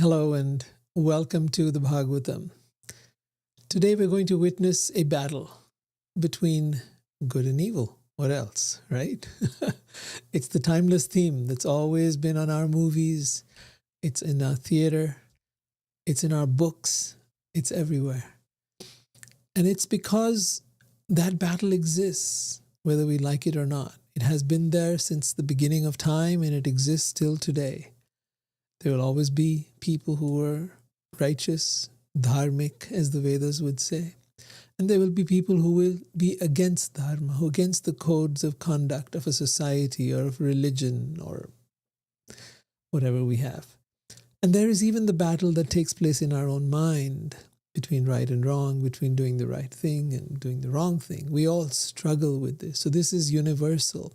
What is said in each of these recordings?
Hello and welcome to the Bhagavatam. Today we're going to witness a battle between good and evil. What else, right? It's the timeless theme that's always been on our movies. It's in our theater. It's in our books. It's everywhere. And it's because that battle exists, whether we like it or not. It has been there since the beginning of time and it exists till today. There will always be people who are righteous, dharmic, as the Vedas would say. And there will be people who will be against dharma, who against the codes of conduct of a society or of religion or whatever we have. And there is even the battle that takes place in our own mind between right and wrong, between doing the right thing and doing the wrong thing. We all struggle with this. So this is universal.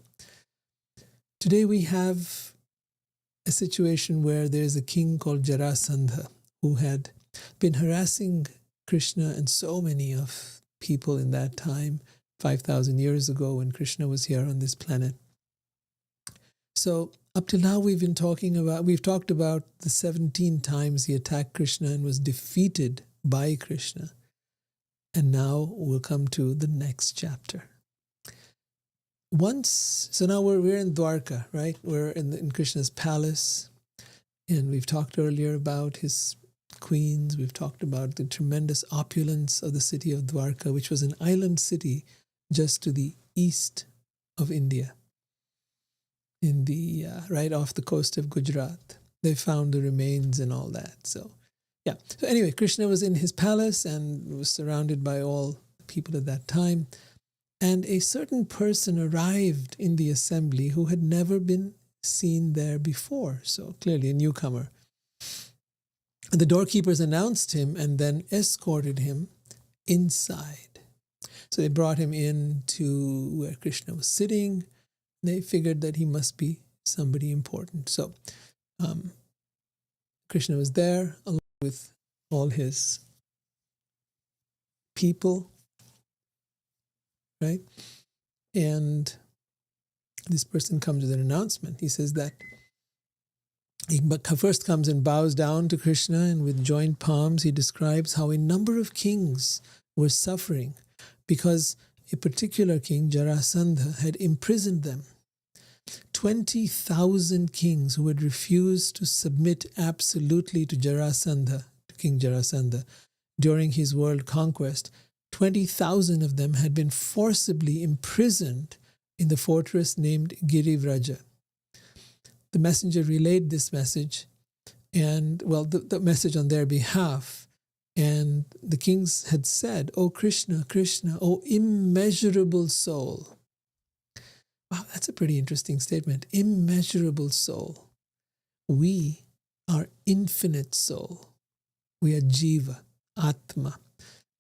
Today we have a situation where there's a king called Jarasandha who had been harassing Krishna and so many of people in that time, 5,000 years ago when Krishna was here on this planet. So up till now we've talked about the 17 times he attacked Krishna and was defeated by Krishna. And now we'll come to the next chapter. So now we're in Dwarka, right? We're in Krishna's palace, and we've talked earlier about his queens. We've talked about the tremendous opulence of the city of Dwarka, which was an island city just to the east of India, in the right off the coast of Gujarat. They found the remains and all that. So anyway, Krishna was in his palace and was surrounded by all the people at that time. And a certain person arrived in the assembly who had never been seen there before. So clearly a newcomer. And the doorkeepers announced him and then escorted him inside. So they brought him in to where Krishna was sitting. They figured that he must be somebody important. So Krishna was there along with all his people. Right? And this person comes with an announcement. He says that he first comes and bows down to Krishna, and with joined palms he describes how a number of kings were suffering because a particular king, Jarasandha, had imprisoned them. 20,000 kings who had refused to submit absolutely to King Jarasandha, during his world conquest. 20,000 of them had been forcibly imprisoned in the fortress named Girivraja. The messenger relayed this message, and the message on their behalf. And the kings had said, "O Krishna, Krishna, O immeasurable soul." Wow, that's a pretty interesting statement. Immeasurable soul. We are infinite soul. We are Jiva, Atma.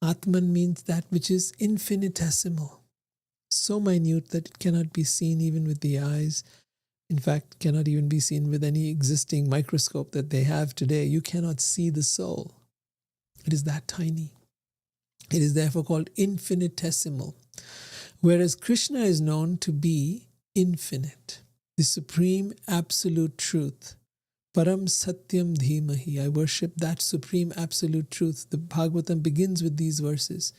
Atman means that which is infinitesimal, so minute that it cannot be seen even with the eyes. In fact, cannot even be seen with any existing microscope that they have today. You cannot see the soul. It is that tiny. It is therefore called infinitesimal. Whereas Krishna is known to be infinite, the supreme absolute truth. Param Satyam Dhimahi. I worship that supreme absolute truth. The Bhagavatam begins with these verses,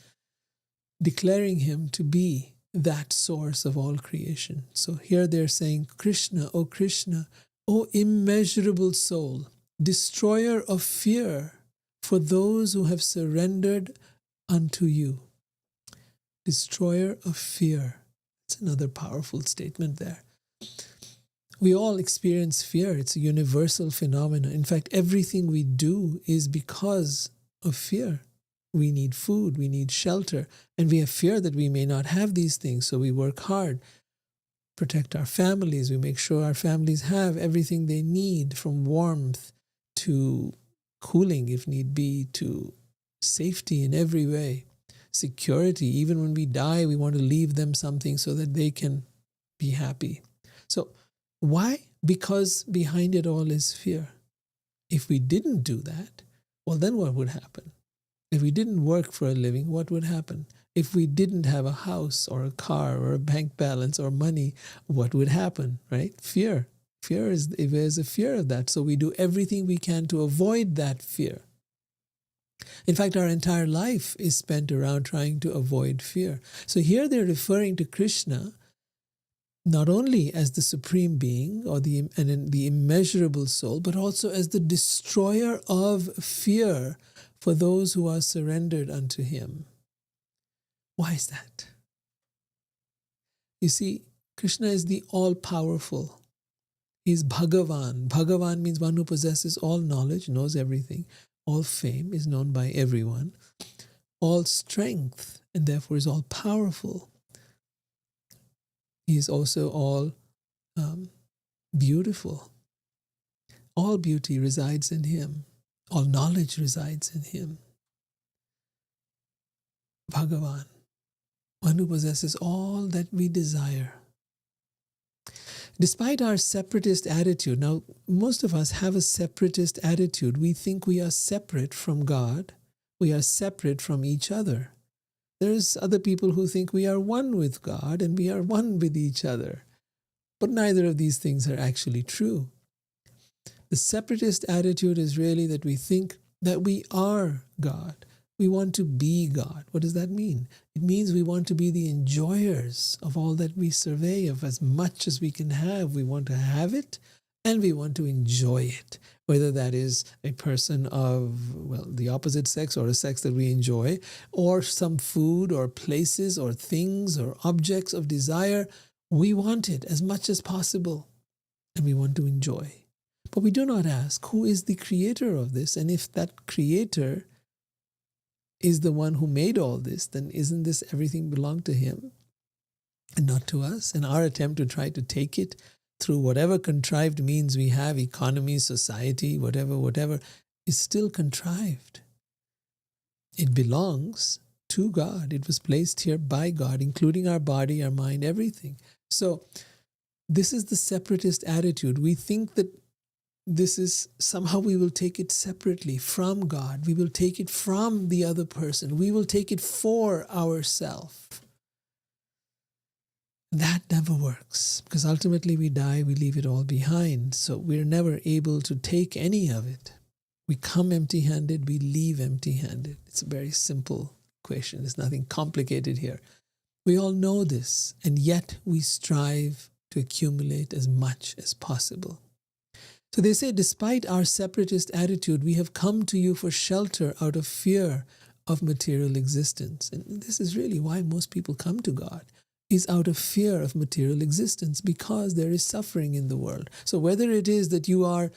declaring him to be that source of all creation. So here they're saying, Krishna, O immeasurable soul, destroyer of fear for those who have surrendered unto you. Destroyer of fear. It's another powerful statement there. We all experience fear. It's a universal phenomenon. In fact, everything we do is because of fear. We need food, we need shelter, and we have fear that we may not have these things, so we work hard, protect our families. We make sure our families have everything they need, from warmth to cooling if need be, to safety in every way, security. Even when we die, we want to leave them something so that they can be happy. So why? Because behind it all is fear. If we didn't do that, well, then what would happen? If we didn't work for a living, what would happen? If we didn't have a house or a car or a bank balance or money, what would happen, right? Fear. There's a fear of that. So we do everything we can to avoid that fear. In fact, our entire life is spent around trying to avoid fear. So here they're referring to Krishna not only as the supreme being or the immeasurable soul, but also as the destroyer of fear for those who are surrendered unto him. Why is that? You see, Krishna is the all-powerful. He's Bhagavan. Bhagavan means one who possesses all knowledge, knows everything. All fame is known by everyone. All strength, and therefore is all-powerful. He is also all beautiful. All beauty resides in him. All knowledge resides in him. Bhagavan, one who possesses all that we desire. Despite our separatist attitude, now most of us have a separatist attitude. We think we are separate from God. We are separate from each other. There's other people who think we are one with God and we are one with each other. But neither of these things are actually true. The separatist attitude is really that we think that we are God. We want to be God. What does that mean? It means we want to be the enjoyers of all that we survey, of as much as we can have. We want to have it and we want to enjoy it. Whether that is a person of, well, the opposite sex or a sex that we enjoy, or some food or places or things or objects of desire, we want it as much as possible and we want to enjoy. But we do not ask, who is the creator of this? And if that creator is the one who made all this, then isn't this everything belong to him and not to us? And our attempt to try to take it through whatever contrived means we have, economy, society, whatever, is still contrived. It belongs to God. It was placed here by God, including our body, our mind, everything. So this is the separatist attitude. We think that this is somehow we will take it separately from God. We will take it from the other person. We will take it for ourselves. That never works, because ultimately we die, we leave it all behind. So we're never able to take any of it. We come empty-handed, we leave empty-handed. It's a very simple equation. There's nothing complicated here. We all know this, and yet we strive to accumulate as much as possible. So they say, despite our separatist attitude, we have come to you for shelter out of fear of material existence. And this is really why most people come to God, is out of fear of material existence, because there is suffering in the world. So whether it is that you are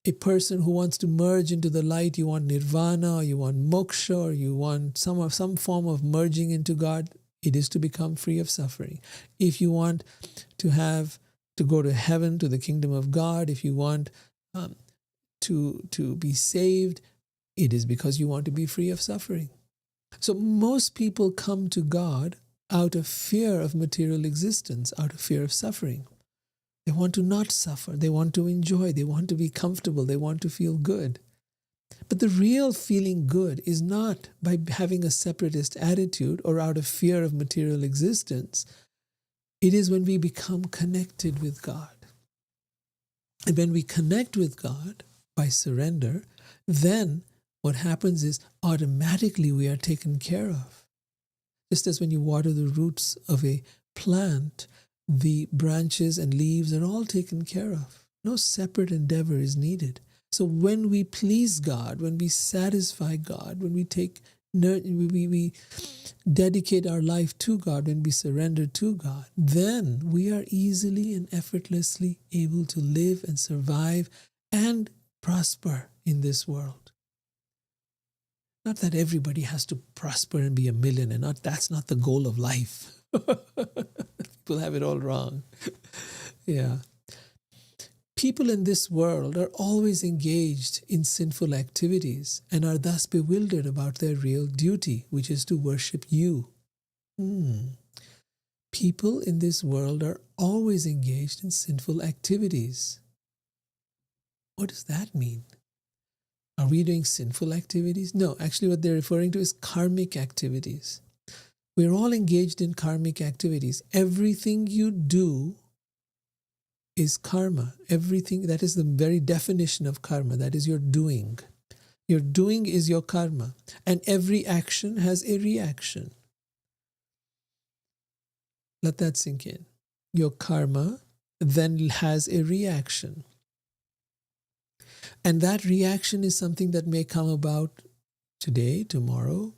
a person who wants to merge into the light, you want nirvana, or you want moksha, or you want some form of merging into God, it is to become free of suffering. If you want to go to heaven, to the kingdom of God, if you want to be saved, it is because you want to be free of suffering. So most people come to God out of fear of material existence, out of fear of suffering. They want to not suffer. They want to enjoy. They want to be comfortable. They want to feel good. But the real feeling good is not by having a separatist attitude or out of fear of material existence. It is when we become connected with God. And when we connect with God by surrender, then what happens is automatically we are taken care of. Just as when you water the roots of a plant, the branches and leaves are all taken care of. No separate endeavor is needed. So when we please God, when we satisfy God, when we dedicate our life to God, when we surrender to God, then we are easily and effortlessly able to live and survive and prosper in this world. Not that everybody has to prosper and be a millionaire. That's not the goal of life. People have it all wrong. Yeah. People in this world are always engaged in sinful activities and are thus bewildered about their real duty, which is to worship you. People in this world are always engaged in sinful activities. What does that mean? Are we doing sinful activities? No, actually what they're referring to is karmic activities. We're all engaged in karmic activities. Everything you do is karma. Everything, that is the very definition of karma. That is your doing. Your doing is your karma. And every action has a reaction. Let that sink in. Your karma then has a reaction. And that reaction is something that may come about today, tomorrow,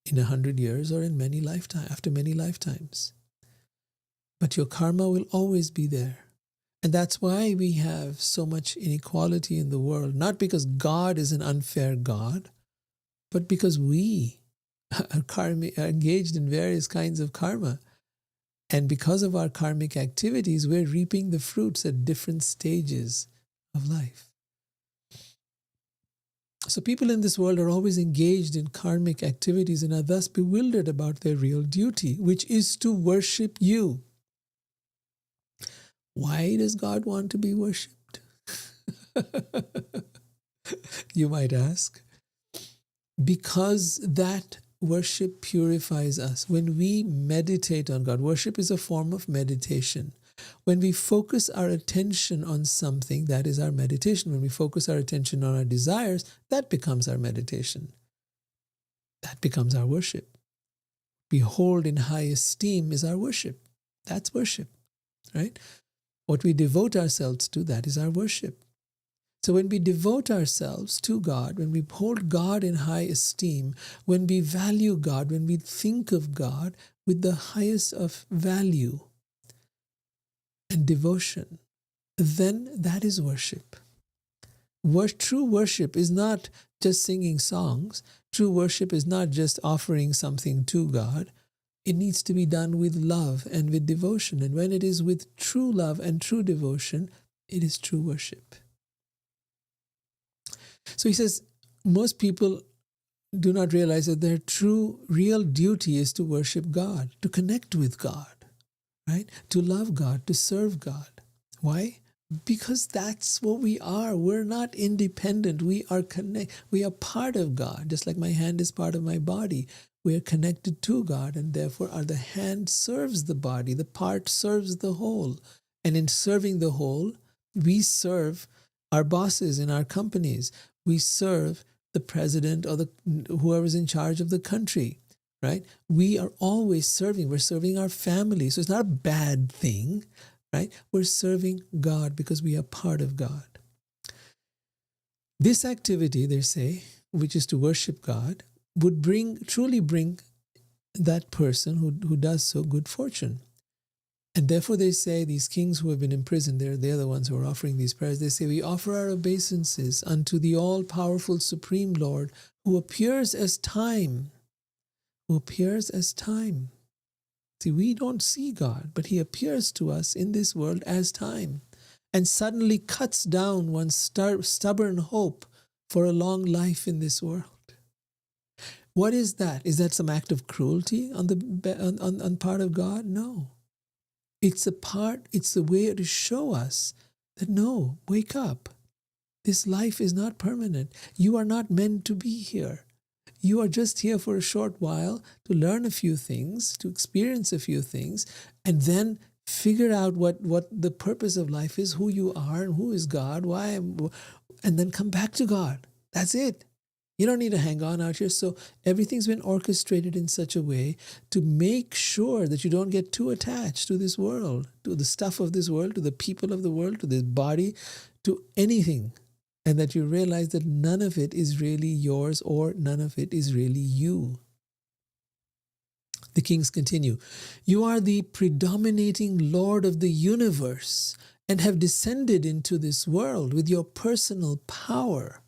in 100 years, or in many lifetimes, after many lifetimes. But your karma will always be there. And that's why we have so much inequality in the world. Not because God is an unfair God, but because we are engaged in various kinds of karma. And because of our karmic activities, we're reaping the fruits at different stages of life. So people in this world are always engaged in karmic activities and are thus bewildered about their real duty, which is to worship you. Why does God want to be worshipped? You might ask. Because that worship purifies us. When we meditate on God, worship is a form of meditation. When we focus our attention on something, that is our meditation. When we focus our attention on our desires, that becomes our meditation. That becomes our worship. We hold in high esteem is our worship. That's worship, right? What we devote ourselves to, that is our worship. So when we devote ourselves to God, when we hold God in high esteem, when we value God, when we think of God with the highest of value and devotion, then that is worship. True worship is not just singing songs. True worship is not just offering something to God. It needs to be done with love and with devotion. And when it is with true love and true devotion, it is true worship. So he says, most people do not realize that their true, real duty is to worship God, to connect with God, right? To love God, to serve God. Why? Because that's what we are. We're not independent. We are We are part of God. Just like my hand is part of my body. We are connected to God, and therefore the hand serves the body. The part serves the whole. And in serving the whole, we serve our bosses in our companies. We serve the president or whoever's in charge of the country, right? We are always serving. We're serving our family. So it's not a bad thing, right? We're serving God because we are part of God. This activity, they say, which is to worship God, would truly bring that person who does so good fortune. And therefore they say, these kings who have been imprisoned, they're the ones who are offering these prayers. They say, we offer our obeisances unto the all-powerful Supreme Lord, who appears as time. Who appears as time. See, we don't see God, but he appears to us in this world as time, and suddenly cuts down one's stubborn hope for a long life in this world. What is that? Is that some act of cruelty on part of God? No. It's a way to show us that no, wake up. This life is not permanent. You are not meant to be here. You are just here for a short while to learn a few things, to experience a few things, and then figure out what the purpose of life is, who you are and who is God, why, and then come back to God. That's it. You don't need to hang on out here. So everything's been orchestrated in such a way to make sure that you don't get too attached to this world, to the stuff of this world, to the people of the world, to this body, to anything. And that you realize that none of it is really yours or none of it is really you. The kings continue, you are the predominating Lord of the universe and have descended into this world with your personal power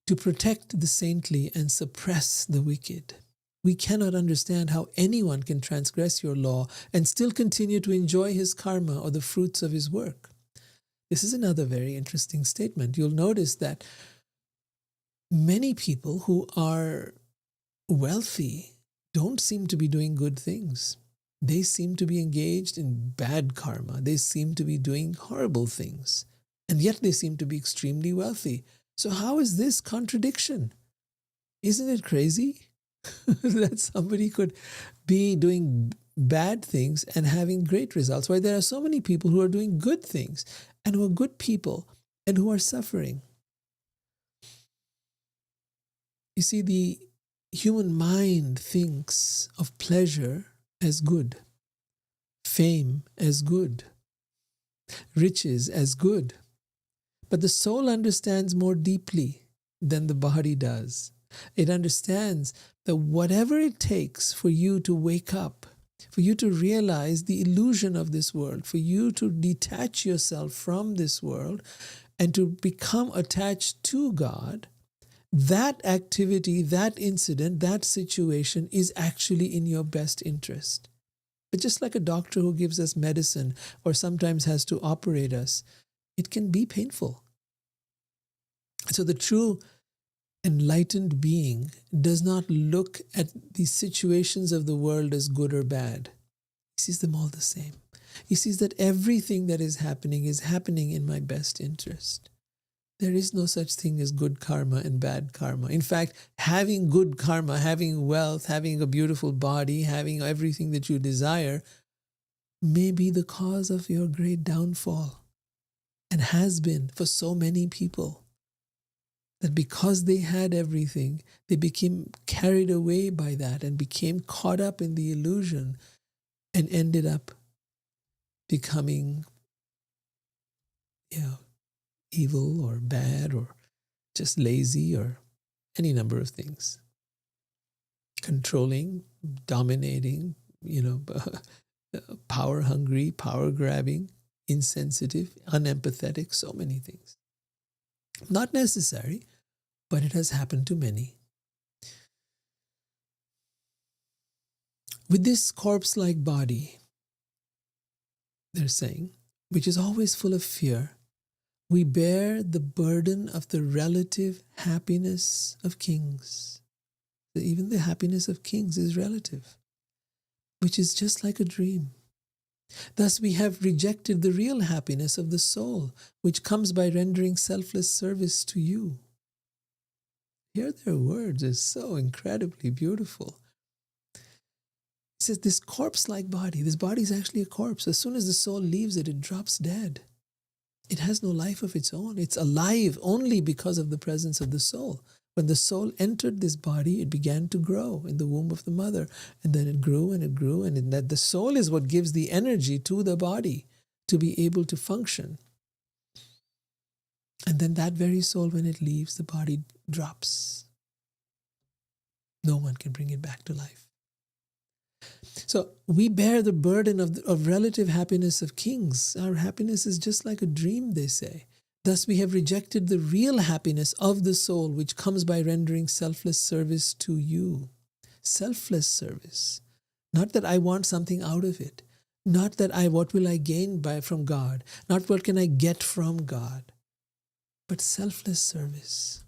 to protect the saintly and suppress the wicked. We cannot understand how anyone can transgress your law and still continue to enjoy his karma or the fruits of his work. This is another very interesting statement. You'll notice that many people who are wealthy don't seem to be doing good things. They seem to be engaged in bad karma. They seem to be doing horrible things. And yet they seem to be extremely wealthy. So how is this contradiction? Isn't it crazy that somebody could be doing bad things and having great results, why there are so many people who are doing good things and who are good people and who are suffering. You see, the human mind thinks of pleasure as good, fame as good, riches as good. But the soul understands more deeply than the body does. It understands that whatever it takes for you to wake up, for you to realize the illusion of this world, for you to detach yourself from this world and to become attached to God, that activity, that incident, that situation is actually in your best interest. But just like a doctor who gives us medicine or sometimes has to operate us, it can be painful. So the true enlightened being does not look at the situations of the world as good or bad. He sees them all the same. He sees that everything that is happening in my best interest. There is no such thing as good karma and bad karma. In fact, having good karma, having wealth, having a beautiful body, having everything that you desire may be the cause of your great downfall, and has been for so many people. That because they had everything, they became carried away by that and became caught up in the illusion and ended up becoming, evil or bad or just lazy or any number of things. Controlling, dominating, power hungry, power grabbing, insensitive, unempathetic, so many things. Not necessary, but it has happened to many. With this corpse-like body, they're saying, which is always full of fear, we bear the burden of the relative happiness of kings. Even the happiness of kings is relative, which is just like a dream. Thus we have rejected the real happiness of the soul, which comes by rendering selfless service to you. Hear their words is so incredibly beautiful. It says this corpse-like body, this body is actually a corpse. As soon as the soul leaves it, it drops dead. It has no life of its own. It's alive only because of the presence of the soul. When the soul entered this body, it began to grow in the womb of the mother. And then it grew and it grew. And that the soul is what gives the energy to the body to be able to function. And then that very soul, when it leaves, the body drops. No one can bring it back to life. So we bear the burden of relative happiness of kings. Our happiness is just like a dream, they say. Thus we have rejected the real happiness of the soul, which comes by rendering selfless service to you. Selfless service. Not that I want something out of it. Not that what will I gain from God. Not what can I get from God. But selfless service.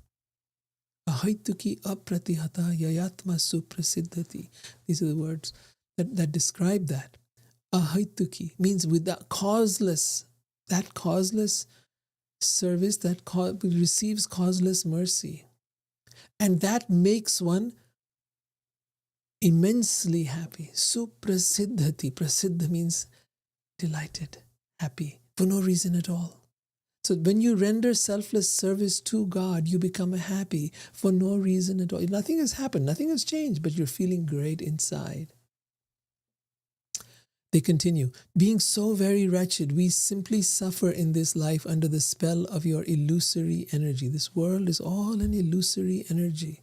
Ahaituki apratihata yayatma suprasiddhati. These are the words that describe that. Ahaituki means without causeless. That causeless service that receives causeless mercy. And that makes one immensely happy. Suprasiddhati. Prasiddha means delighted, happy, for no reason at all. So when you render selfless service to God, you become happy for no reason at all. Nothing has happened, nothing has changed, but you're feeling great inside. They continue, being so very wretched, we simply suffer in this life under the spell of your illusory energy. This world is all an illusory energy.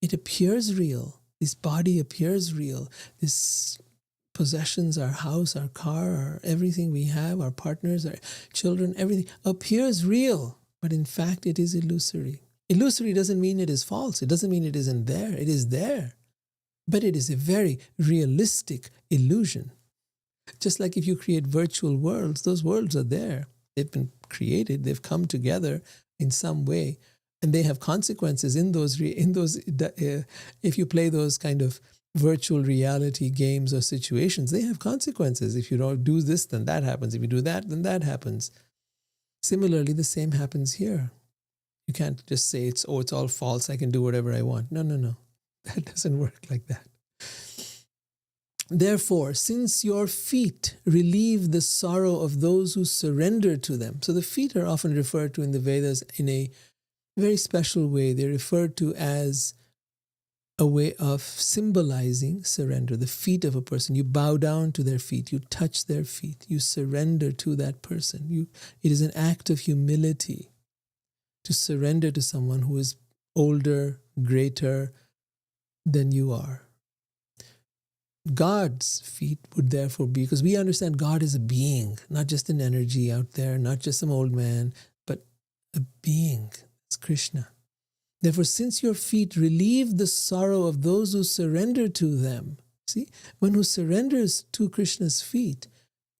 It appears real. This body appears real. This possessions, our house, our car, everything we have, our partners, our children, everything appears real. But in fact, it is illusory. Illusory doesn't mean it is false. It doesn't mean it isn't there. It is there. But it is a very realistic illusion. Just like if you create virtual worlds, those worlds are there. They've been created. They've come together in some way. And they have consequences in those. If you play those kind of virtual reality games or situations, they have consequences. If you don't do this, then that happens. If you do that, then that happens. Similarly, the same happens here. You can't just say it's all false. I can do whatever I want. No. That doesn't work like that. Therefore, since your feet relieve the sorrow of those who surrender to them. So the feet are often referred to in the Vedas in a very special way. They're referred to as a way of symbolizing surrender. The feet of a person, you bow down to their feet, you touch their feet, you surrender to that person. It is an act of humility to surrender to someone who is older, greater than you are. God's feet would therefore be, because we understand God is a being, not just an energy out there, not just some old man, but a being. It's Krishna. Therefore, since your feet relieve the sorrow of those who surrender to them, see, one who surrenders to Krishna's feet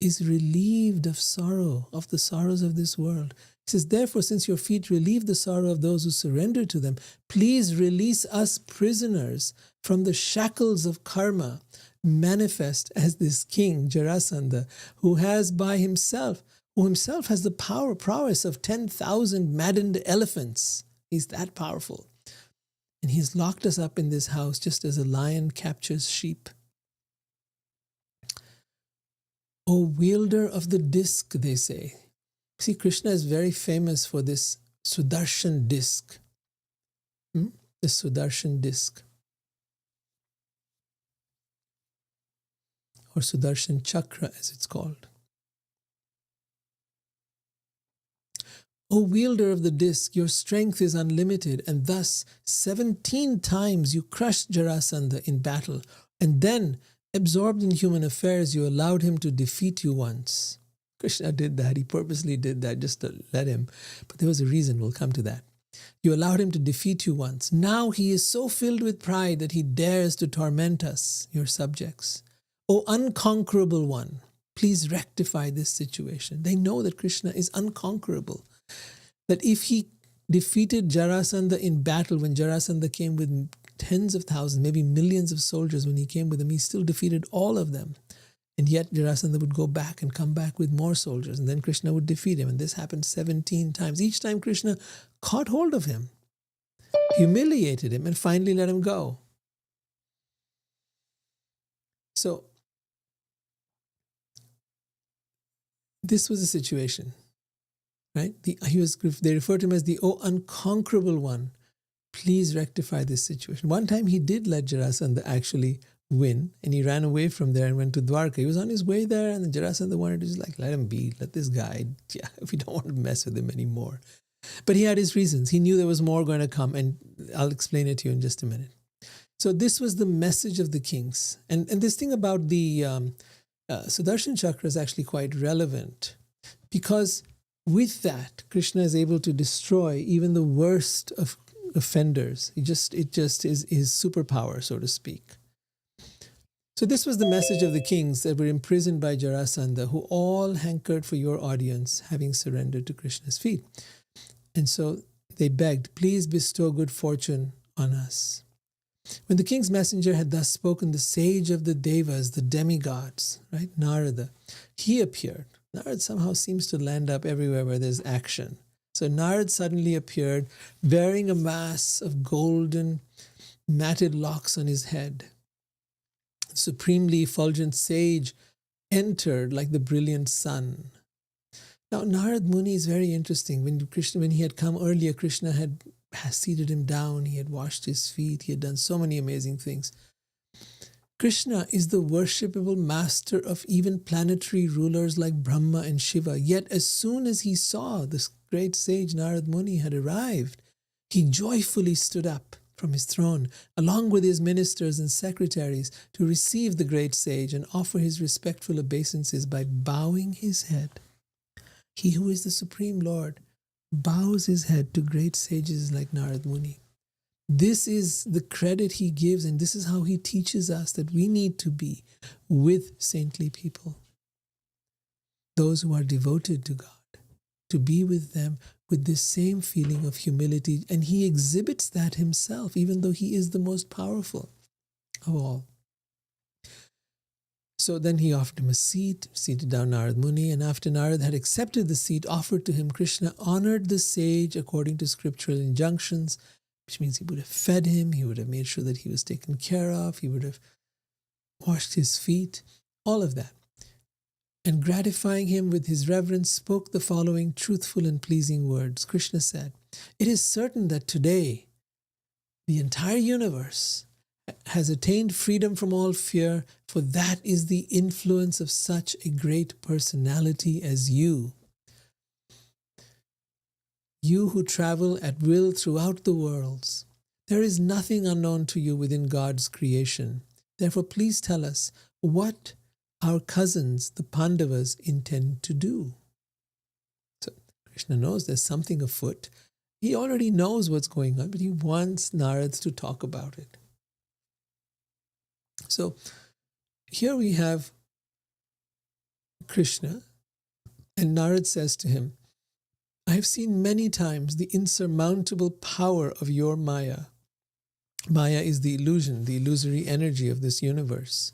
is relieved of sorrow, of the sorrows of this world. He says, therefore, since your feet relieve the sorrow of those who surrender to them, please release us prisoners from the shackles of karma, manifest as this king, Jarasandha, who himself has the prowess of 10,000 maddened elephants. He's that powerful. And he's locked us up in this house just as a lion captures sheep. O wielder of the disc, they say. See, Krishna is very famous for this Sudarshan disc. The Sudarshan disc. Or Sudarshan Chakra, as it's called. O wielder of the disc, your strength is unlimited, and thus 17 times you crushed Jarasandha in battle, and then, absorbed in human affairs, you allowed him to defeat you once. Krishna did that. He purposely did that just to let him. But there was a reason. We'll come to that. You allowed him to defeat you once. Now he is so filled with pride that he dares to torment us, your subjects. O unconquerable one, please rectify this situation. They know that Krishna is unconquerable. That if he defeated Jarasandha in battle, when Jarasandha came with tens of thousands, maybe millions of soldiers, when he came with them, he still defeated all of them. And yet Jarasandha would go back and come back with more soldiers, and then Krishna would defeat him. And this happened 17 times. Each time Krishna caught hold of him, humiliated him, and finally let him go. So this was the situation, right? They referred to him as the unconquerable one. Please rectify this situation. One time he did let Jarasandha actually win, and he ran away from there and went to Dwarka. He was on his way there, and Jarasandha wanted to just let him be, let this guy, we don't want to mess with him anymore. But he had his reasons. He knew there was more going to come, and I'll explain it to you in just a minute. So this was the message of the kings. And this thing about the Sudarshan Chakra is actually quite relevant, because with that, Krishna is able to destroy even the worst of offenders. It just is his superpower, so to speak. So this was the message of the kings that were imprisoned by Jarasandha, who all hankered for your audience, having surrendered to Krishna's feet. And so they begged, please bestow good fortune on us. When the king's messenger had thus spoken, the sage of the devas, the demigods, right, Narada, he appeared. Narada somehow seems to land up everywhere where there's action. So Narada suddenly appeared, bearing a mass of golden matted locks on his head. The supremely effulgent sage entered like the brilliant sun. Now Narad Muni is very interesting. When he had come earlier, Krishna had seated him down, he had washed his feet, he had done so many amazing things. Krishna is the worshipable master of even planetary rulers like Brahma and Shiva. Yet as soon as he saw this great sage Narad Muni had arrived, he joyfully stood up from his throne, along with his ministers and secretaries, to receive the great sage and offer his respectful obeisances by bowing his head. He who is the Supreme Lord bows his head to great sages like Narad Muni. This is the credit he gives, and this is how he teaches us that we need to be with saintly people. Those who are devoted to God, to be with them with this same feeling of humility. And he exhibits that himself, even though he is the most powerful of all. So then he offered him a seat, seated down Narad Muni, and after Narad had accepted the seat offered to him, Krishna honored the sage according to scriptural injunctions, which means he would have fed him, he would have made sure that he was taken care of, he would have washed his feet, all of that. And gratifying him with his reverence, spoke the following truthful and pleasing words. Krishna said, "It is certain that today the entire universe has attained freedom from all fear, for that is the influence of such a great personality as you. You who travel at will throughout the worlds. There is nothing unknown to you within God's creation. Therefore, please tell us what our cousins, the Pandavas, intend to do." So Krishna knows there's something afoot. He already knows what's going on, but he wants Narad to talk about it. So here we have Krishna, and Narad says to him, "I have seen many times the insurmountable power of your Maya." Maya is the illusion, the illusory energy of this universe,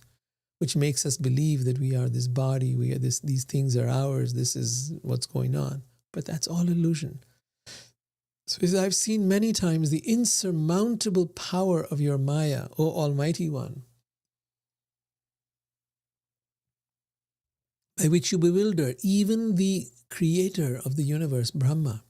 which makes us believe that we are this body, we are this, these things are ours, this is what's going on. But that's all illusion. So he says, "I've seen many times the insurmountable power of your Maya, O Almighty One, by which you bewilder even the creator of the universe, Brahma.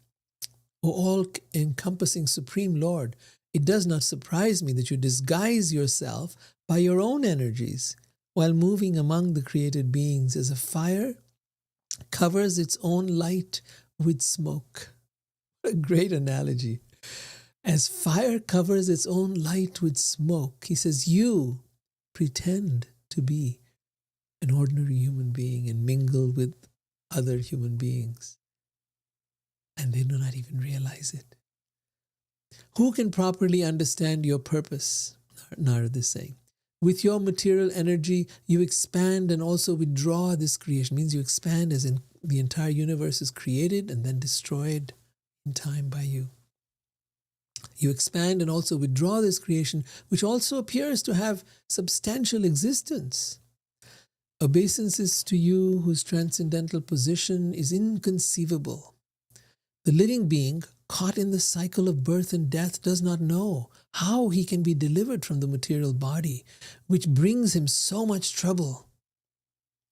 O all-encompassing Supreme Lord, it does not surprise me that you disguise yourself by your own energies while moving among the created beings as a fire covers its own light with smoke." What a great analogy. As fire covers its own light with smoke, he says, you pretend to be an ordinary human being and mingle with other human beings, and they do not even realize it. Who can properly understand your purpose? Narad is saying. With your material energy, you expand and also withdraw this creation. It means you expand as in the entire universe is created and then destroyed in time by you. You expand and also withdraw this creation, which also appears to have substantial existence. Obeisances to you whose transcendental position is inconceivable. The living being, caught in the cycle of birth and death, does not know how he can be delivered from the material body, which brings him so much trouble.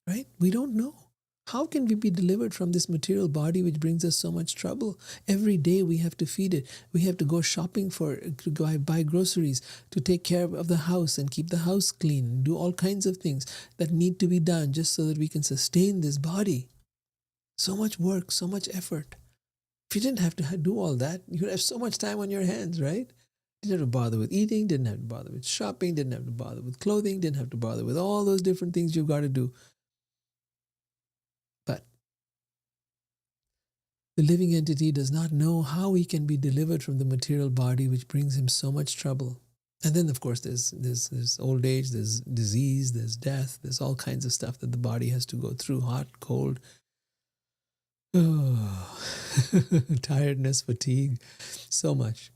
Right? We don't know. How can we be delivered from this material body which brings us so much trouble? Every day we have to feed it. We have to go shopping to go buy groceries, to take care of the house and keep the house clean, do all kinds of things that need to be done just so that we can sustain this body. So much work, so much effort. If you didn't have to do all that, you would have so much time on your hands, right? Didn't have to bother with eating, didn't have to bother with shopping, didn't have to bother with clothing, didn't have to bother with all those different things you've got to do. But the living entity does not know how he can be delivered from the material body which brings him so much trouble. And then, of course, there's old age, there's disease, there's death, there's all kinds of stuff that the body has to go through, hot, cold, tiredness, fatigue, so much.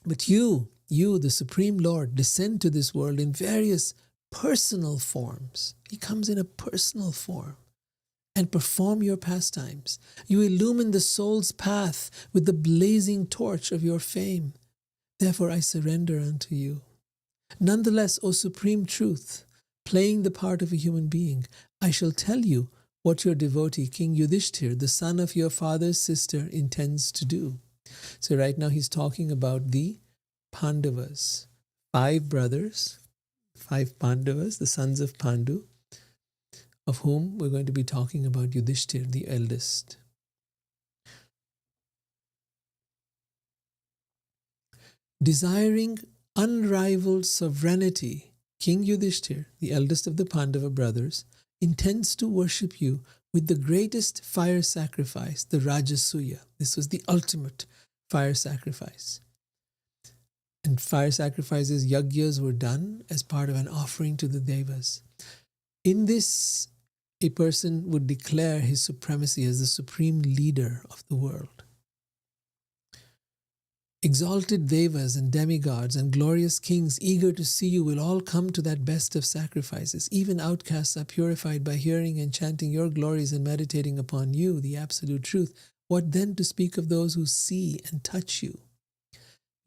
But you, the Supreme Lord, descend to this world in various personal forms. He comes in a personal form and perform your pastimes. You illumine the soul's path with the blazing torch of your fame. Therefore I surrender unto you. Nonetheless, O Supreme Truth, playing the part of a human being, I shall tell you what your devotee, King Yudhishthir, the son of your father's sister, intends to do. So right now he's talking about the Pandavas, 5 brothers, 5 Pandavas, the sons of Pandu, of whom we're going to be talking about Yudhishthir, the eldest. Desiring unrivaled sovereignty, King Yudhishthir, the eldest of the Pandava brothers, intends to worship you with the greatest fire sacrifice, the Rajasuya. This was the ultimate fire sacrifice. And fire sacrifices, yagyas, were done as part of an offering to the devas. In this, a person would declare his supremacy as the supreme leader of the world. Exalted devas and demigods and glorious kings eager to see you will all come to that best of sacrifices. Even outcasts are purified by hearing and chanting your glories and meditating upon you, the absolute truth. What then to speak of those who see and touch you?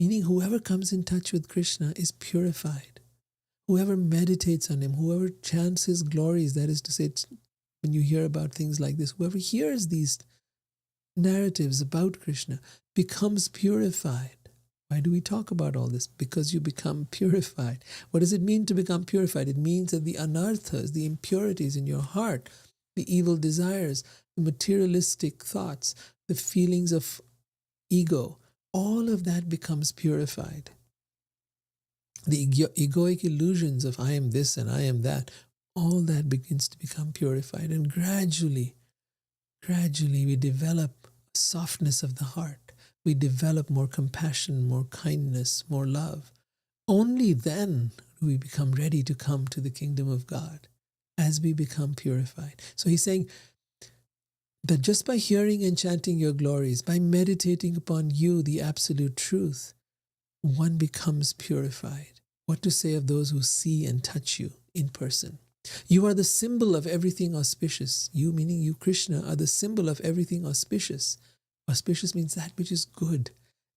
Meaning whoever comes in touch with Krishna is purified. Whoever meditates on him, whoever chants his glories, that is to say, when you hear about things like this, whoever hears these narratives about Krishna becomes purified. Why do we talk about all this? Because you become purified. What does it mean to become purified? It means that the anarthas, the impurities in your heart, the evil desires, the materialistic thoughts, the feelings of ego, all of that becomes purified. The egoic illusions of I am this and I am that, all that begins to become purified. And gradually we develop a softness of the heart. We develop more compassion, more kindness, more love. Only then do we become ready to come to the kingdom of God, as we become purified. So he's saying that just by hearing and chanting your glories, by meditating upon you, the absolute truth, one becomes purified. What to say of those who see and touch you in person? You are the symbol of everything auspicious. You, meaning you, Krishna, are the symbol of everything auspicious. Auspicious means that which is good,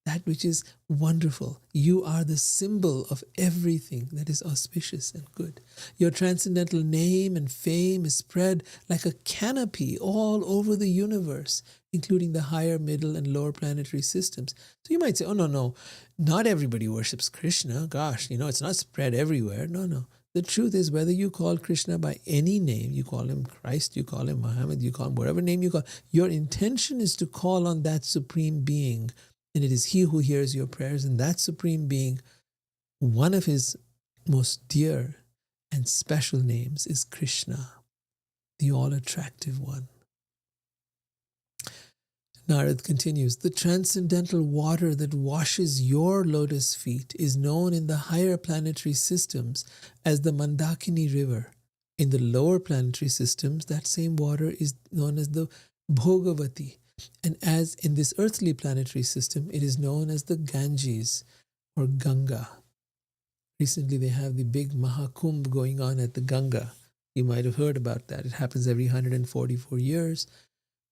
that which is wonderful. You are the symbol of everything that is auspicious and good. Your transcendental name and fame is spread like a canopy all over the universe, including the higher, middle, and lower planetary systems. So you might say, oh, no, not everybody worships Krishna. Gosh, it's not spread everywhere. No. The truth is, whether you call Krishna by any name, you call him Christ, you call him Muhammad, you call him whatever name you call, your intention is to call on that supreme being. And it is he who hears your prayers. And that supreme being, one of his most dear and special names is Krishna, the all-attractive one. Narad continues, the transcendental water that washes your lotus feet is known in the higher planetary systems as the Mandakini river. In the lower planetary systems, that same water is known as the Bhogavati. And as in this earthly planetary system, it is known as the Ganges or Ganga. Recently, they have the big Mahakumbh going on at the Ganga. You might have heard about that. It happens every 144 years.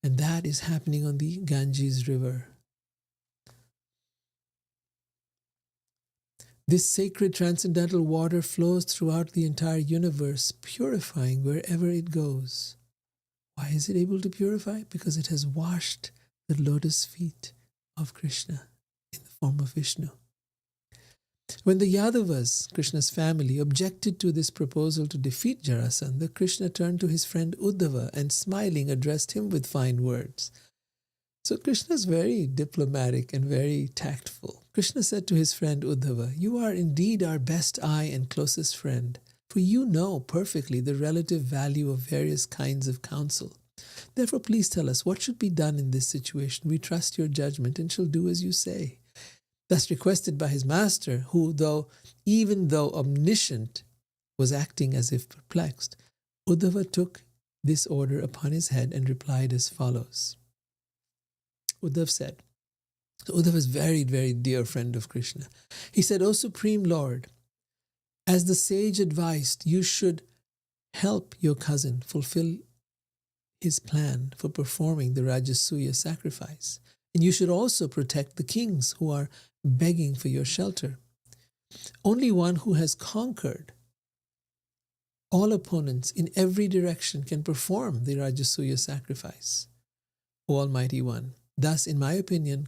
And that is happening on the Ganges River. This sacred transcendental water flows throughout the entire universe, purifying wherever it goes. Why is it able to purify? Because it has washed the lotus feet of Krishna in the form of Vishnu. When the Yadavas, Krishna's family, objected to this proposal to defeat Jarasandha, Krishna turned to his friend Uddhava and smiling addressed him with fine words. So Krishna is very diplomatic and very tactful. Krishna said to his friend Uddhava, you are indeed our best eye and closest friend, for you know perfectly the relative value of various kinds of counsel. Therefore, please tell us what should be done in this situation. We trust your judgment and shall do as you say. Thus requested by his master, who, even though omniscient, was acting as if perplexed, Uddhava took this order upon his head and replied as follows. Uddhava said, so Uddhava is very, very dear friend of Krishna. He said, O Supreme Lord, as the sage advised, you should help your cousin fulfill his plan for performing the Rajasuya sacrifice. And you should also protect the kings who are begging for your shelter. Only one who has conquered all opponents in every direction can perform the Rajasuya sacrifice, O Almighty One. Thus, in my opinion,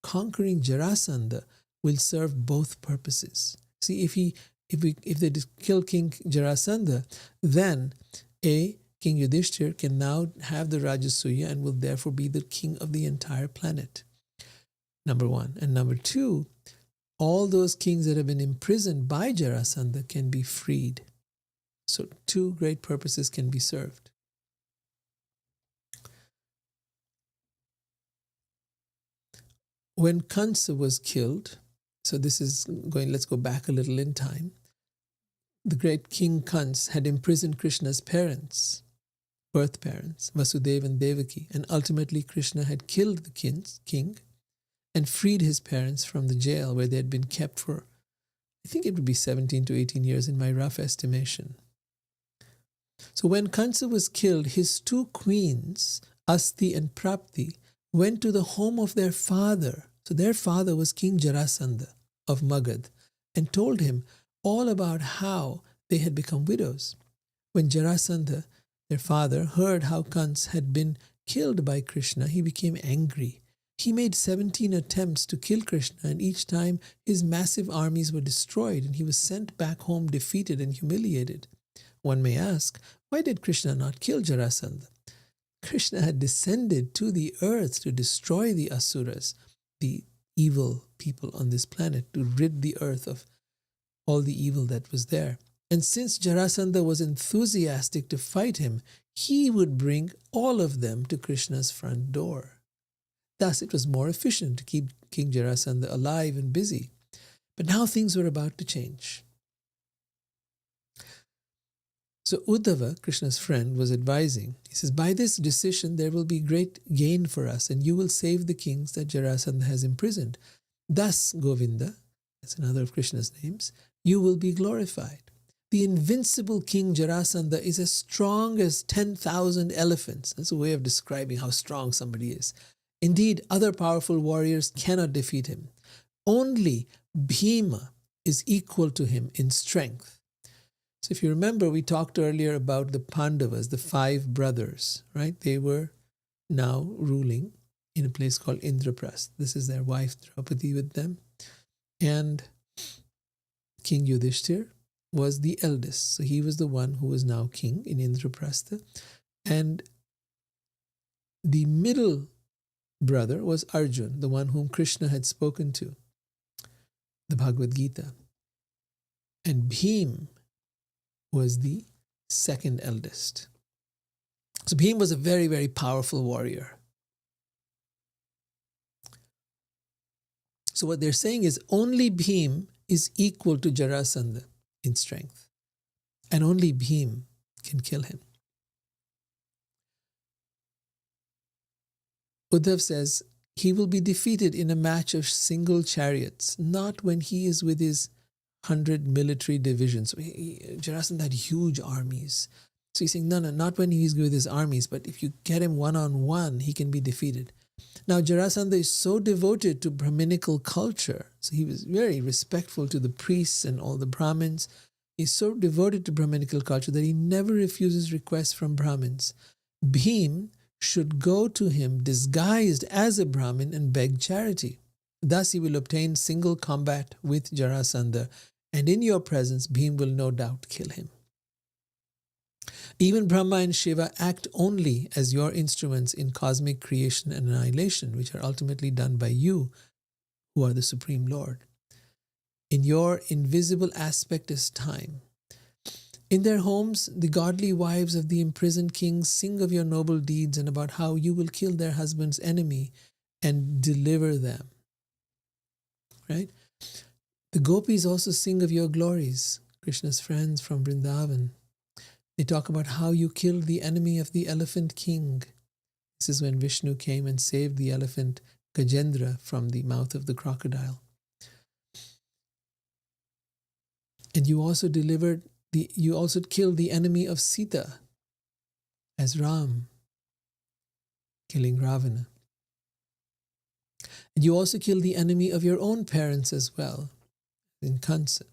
conquering Jarasandha will serve both purposes. See, if they kill King Jarasandha, then King Yudhishthir can now have the Rajasuya and will therefore be the king of the entire planet. Number one. And number two, all those kings that have been imprisoned by Jarasandha can be freed. So two great purposes can be served. When Kansa was killed, so let's go back a little in time. The great King Kans had imprisoned Krishna's parents, birth parents, Vasudeva and Devaki, and ultimately Krishna had killed the king and freed his parents from the jail where they had been kept for, I think it would be 17 to 18 years in my rough estimation. So when Kansa was killed, his two queens, Asti and Prapti, went to the home of their father. So their father was King Jarasandha of Magad, and told him all about how they had become widows. When Jarasandha, their father, heard how Kans had been killed by Krishna, he became angry. He made 17 attempts to kill Krishna, and each time his massive armies were destroyed, and he was sent back home defeated and humiliated. One may ask, why did Krishna not kill Jarasandha? Krishna had descended to the earth to destroy the asuras, the evil people on this planet, to rid the earth of all the evil that was there. And since Jarasandha was enthusiastic to fight him, he would bring all of them to Krishna's front door. Thus, it was more efficient to keep King Jarasandha alive and busy. But now things were about to change. So Uddhava, Krishna's friend, was advising. He says, by this decision there will be great gain for us, and you will save the kings that Jarasandha has imprisoned. Thus, Govinda, that's another of Krishna's names, you will be glorified. The invincible King Jarasandha is as strong as 10,000 elephants. That's a way of describing how strong somebody is. Indeed, other powerful warriors cannot defeat him. Only Bhima is equal to him in strength. So if you remember, we talked earlier about the Pandavas, the 5 brothers, right? They were now ruling in a place called Indraprastha. This is their wife Draupadi with them. And King Yudhishthir was the eldest. So he was the one who was now king in Indraprastha. And the middle brother was Arjun, the one whom Krishna had spoken to, the Bhagavad Gita. And Bhim was the second eldest. So Bhim was a very, very powerful warrior. So what they're saying is only Bhim is equal to Jarasandha in strength. And only Bhim can kill him. Uddhav says, he will be defeated in a match of single chariots, not when he is with his 100 military divisions. Jarasandha had huge armies. So he's saying, no, not when he's with his armies, but if you get him one-on-one, he can be defeated. Now, Jarasandha is so devoted to Brahminical culture, so he was very respectful to the priests and all the Brahmins. He's so devoted to Brahminical culture that he never refuses requests from Brahmins. Bhim should go to him disguised as a Brahmin and beg charity. Thus he will obtain single combat with Jarasandha, and in your presence Bhim will no doubt kill him. Even Brahma and Shiva act only as your instruments in cosmic creation and annihilation, which are ultimately done by you, who are the Supreme Lord. In your invisible aspect is time. In their homes, the godly wives of the imprisoned kings sing of your noble deeds and about how you will kill their husband's enemy and deliver them. Right? The gopis also sing of your glories, Krishna's friends from Vrindavan. They talk about how you killed the enemy of the elephant king. This is when Vishnu came and saved the elephant Gajendra from the mouth of the crocodile. And you also killed the enemy of Sita as Ram, killing Ravana. And you also killed the enemy of your own parents as well, in Kansa.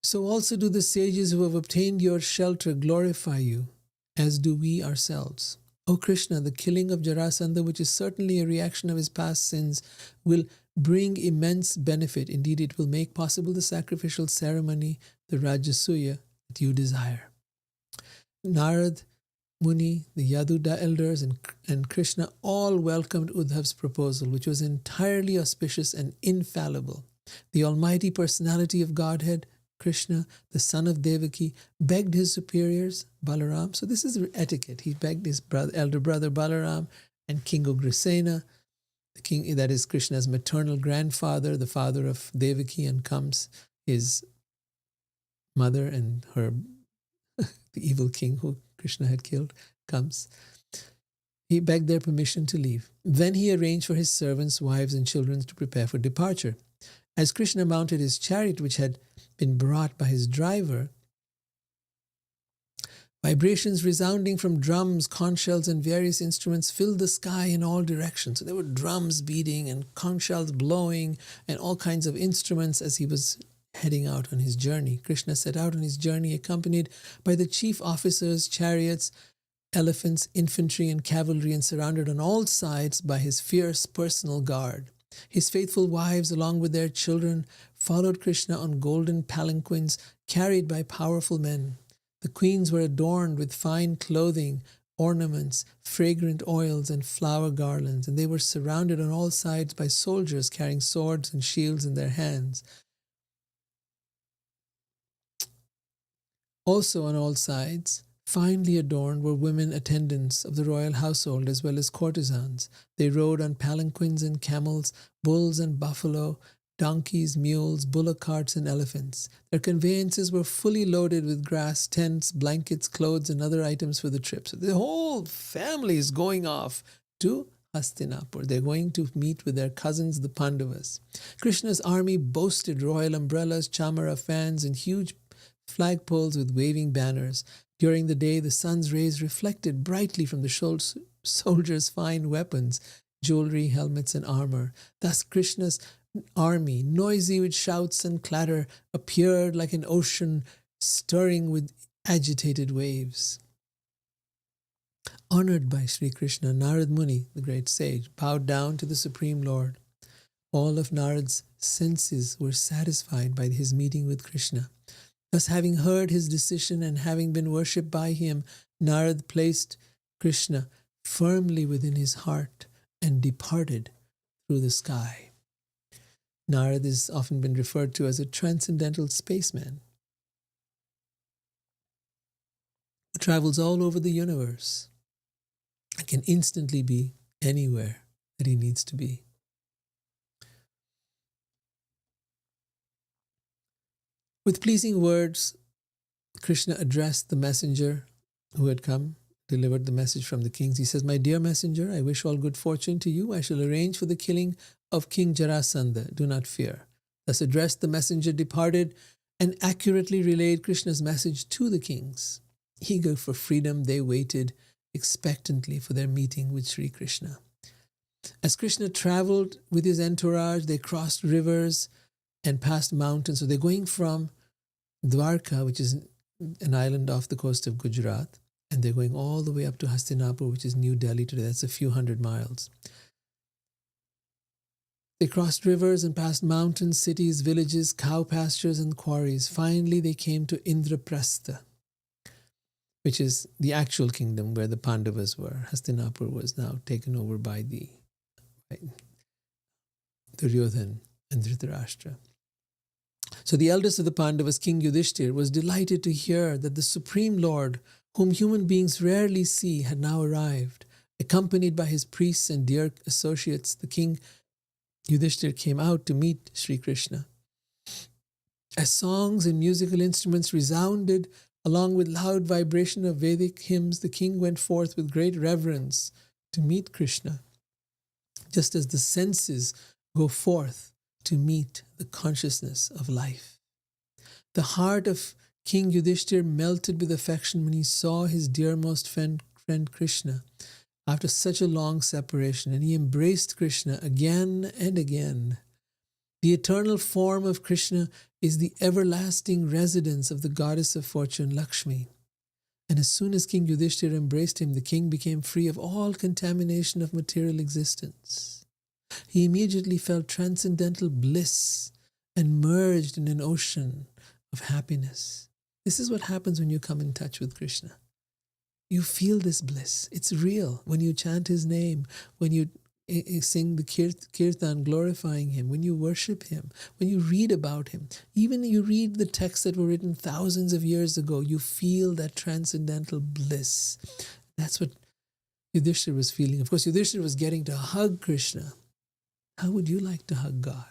So also do the sages who have obtained your shelter glorify you, as do we ourselves. O Krishna, the killing of Jarasandha, which is certainly a reaction of his past sins, will bring immense benefit. Indeed, it will make possible the sacrificial ceremony, the Rajasuya, that you desire. Narad, Muni, the Yaduda elders, and Krishna all welcomed Uddhav's proposal, which was entirely auspicious and infallible. The Almighty Personality of Godhead, Krishna, the son of Devaki, begged his superiors, Balaram. So this is etiquette. He begged his elder brother Balaram and King Ugrasena, the king that is Krishna's maternal grandfather, the father of Devaki and Kams, his mother and her, the evil king who Krishna had killed, Kams. He begged their permission to leave. Then he arranged for his servants, wives, and children to prepare for departure. As Krishna mounted his chariot, which had been brought by his driver, vibrations resounding from drums, conch shells, and various instruments filled the sky in all directions. So there were drums beating and conch shells blowing and all kinds of instruments as he was heading out on his journey. Krishna set out on his journey accompanied by the chief officers, chariots, elephants, infantry, and cavalry, and surrounded on all sides by his fierce personal guard. His faithful wives, along with their children, followed Krishna on golden palanquins carried by powerful men. The queens were adorned with fine clothing, ornaments, fragrant oils, and flower garlands, and they were surrounded on all sides by soldiers carrying swords and shields in their hands. Also on all sides, finely adorned, were women attendants of the royal household as well as courtesans. They rode on palanquins and camels, bulls and buffalo, donkeys, mules, bullock carts, and elephants. Their conveyances were fully loaded with grass, tents, blankets, clothes, and other items for the trip. So the whole family is going off to Hastinapur. They're going to meet with their cousins, the Pandavas. Krishna's army boasted royal umbrellas, chamara fans, and huge flagpoles with waving banners. During the day, the sun's rays reflected brightly from the soldiers' fine weapons, jewelry, helmets, and armor. Thus Krishna's army, noisy with shouts and clatter, appeared like an ocean stirring with agitated waves. Honored by Sri Krishna, Narad Muni, the great sage, bowed down to the Supreme Lord. All of Narad's senses were satisfied by his meeting with Krishna. Thus, having heard his decision and having been worshipped by him, Narad placed Krishna firmly within his heart and departed through the sky. Narad has often been referred to as a transcendental spaceman who travels all over the universe and can instantly be anywhere that he needs to be. With pleasing words, Krishna addressed the messenger who had come, delivered the message from the kings. He says, "My dear messenger, I wish all good fortune to you. I shall arrange for the killing of King Jarasandha. Do not fear." Thus addressed, the messenger departed and accurately relayed Krishna's message to the kings. Eager for freedom, they waited expectantly for their meeting with Sri Krishna. As Krishna traveled with his entourage, they crossed rivers and past mountains. So they're going from Dwarka, which is an island off the coast of Gujarat, and they're going all the way up to Hastinapur, which is New Delhi today. That's a few hundred miles. They crossed rivers and passed mountains, cities, villages, cow pastures, and quarries. Finally, they came to Indraprastha, which is the actual kingdom where the Pandavas were. Hastinapur was now taken over by the Duryodhana and Dhritarashtra. So the eldest of the Pandavas, King Yudhishthir, was delighted to hear that the Supreme Lord, whom human beings rarely see, had now arrived. Accompanied by his priests and dear associates, the King Yudhishthir came out to meet Sri Krishna. As songs and musical instruments resounded along with loud vibration of Vedic hymns, the king went forth with great reverence to meet Krishna, just as the senses go forth to meet the consciousness of life. The heart of King Yudhishthir melted with affection when he saw his dearmost friend Krishna after such a long separation, and he embraced Krishna again and again. The eternal form of Krishna is the everlasting residence of the goddess of fortune, Lakshmi. And as soon as King Yudhishthir embraced him, the king became free of all contamination of material existence. He immediately felt transcendental bliss and merged in an ocean of happiness. This is what happens when you come in touch with Krishna. You feel this bliss. It's real. When you chant his name, when you sing the kirtan glorifying him, when you worship him, when you read about him, even you read the texts that were written thousands of years ago, you feel that transcendental bliss. That's what Yudhishthir was feeling. Of course, Yudhishthir was getting to hug Krishna. How would you like to hug God?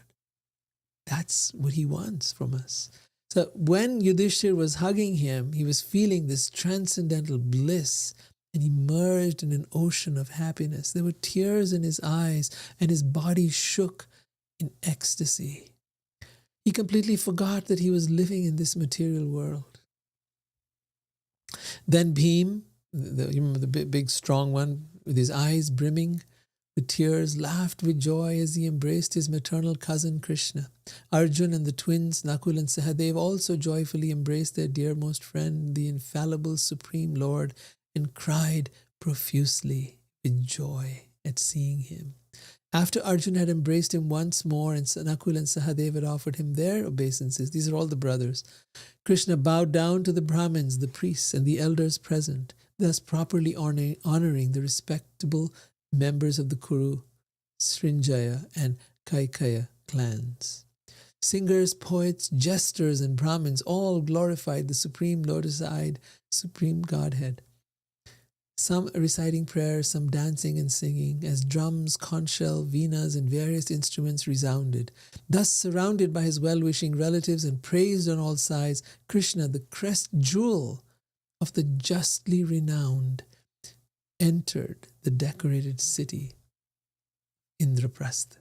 That's what he wants from us. So when Yudhishthir was hugging him, he was feeling this transcendental bliss, and he merged in an ocean of happiness. There were tears in his eyes, and his body shook in ecstasy. He completely forgot that he was living in this material world. Then Bhim, you remember the big strong one, with his eyes brimming with tears, laughed with joy as he embraced his maternal cousin Krishna. Arjun and the twins Nakul and Sahadev also joyfully embraced their dearmost friend, the infallible Supreme Lord, and cried profusely with joy at seeing him. After Arjun had embraced him once more and Nakul and Sahadev had offered him their obeisances, these are all the brothers, Krishna bowed down to the Brahmins, the priests, and the elders present, thus properly honoring the respectable members of the Kuru, Srinjaya, and Kaikaya clans. Singers, poets, jesters, and Brahmins all glorified the Supreme Lotus-eyed Supreme Godhead. Some reciting prayers, some dancing and singing, as drums, conch shell, veenas, and various instruments resounded. Thus, surrounded by his well-wishing relatives and praised on all sides, Krishna, the crest jewel of the justly renowned, entered the decorated city, Indraprastha.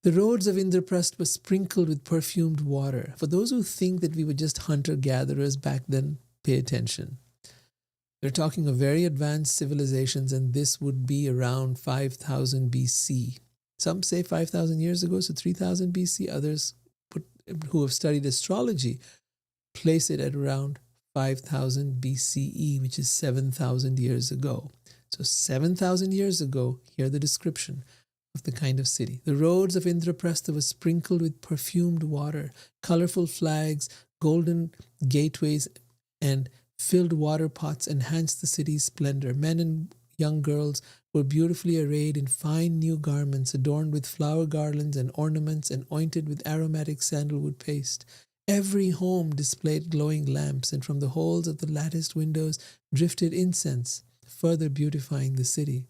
The roads of Indraprastha were sprinkled with perfumed water. For those who think that we were just hunter-gatherers back then, pay attention. They're talking of very advanced civilizations, and this would be around 5000 BC. Some say 5,000 years ago, so 3000 BC. Others who have studied astrology place it at around 5000 BCE, which is 7,000 years ago. So 7,000 years ago, here the description of the kind of city. The roads of Indraprastha were sprinkled with perfumed water, colorful flags, golden gateways, and filled water pots enhanced the city's splendor. Men and young girls were beautifully arrayed in fine new garments, adorned with flower garlands and ornaments, and ointed with aromatic sandalwood paste. Every home displayed glowing lamps, and from the holes of the latticed windows drifted incense, further beautifying the city.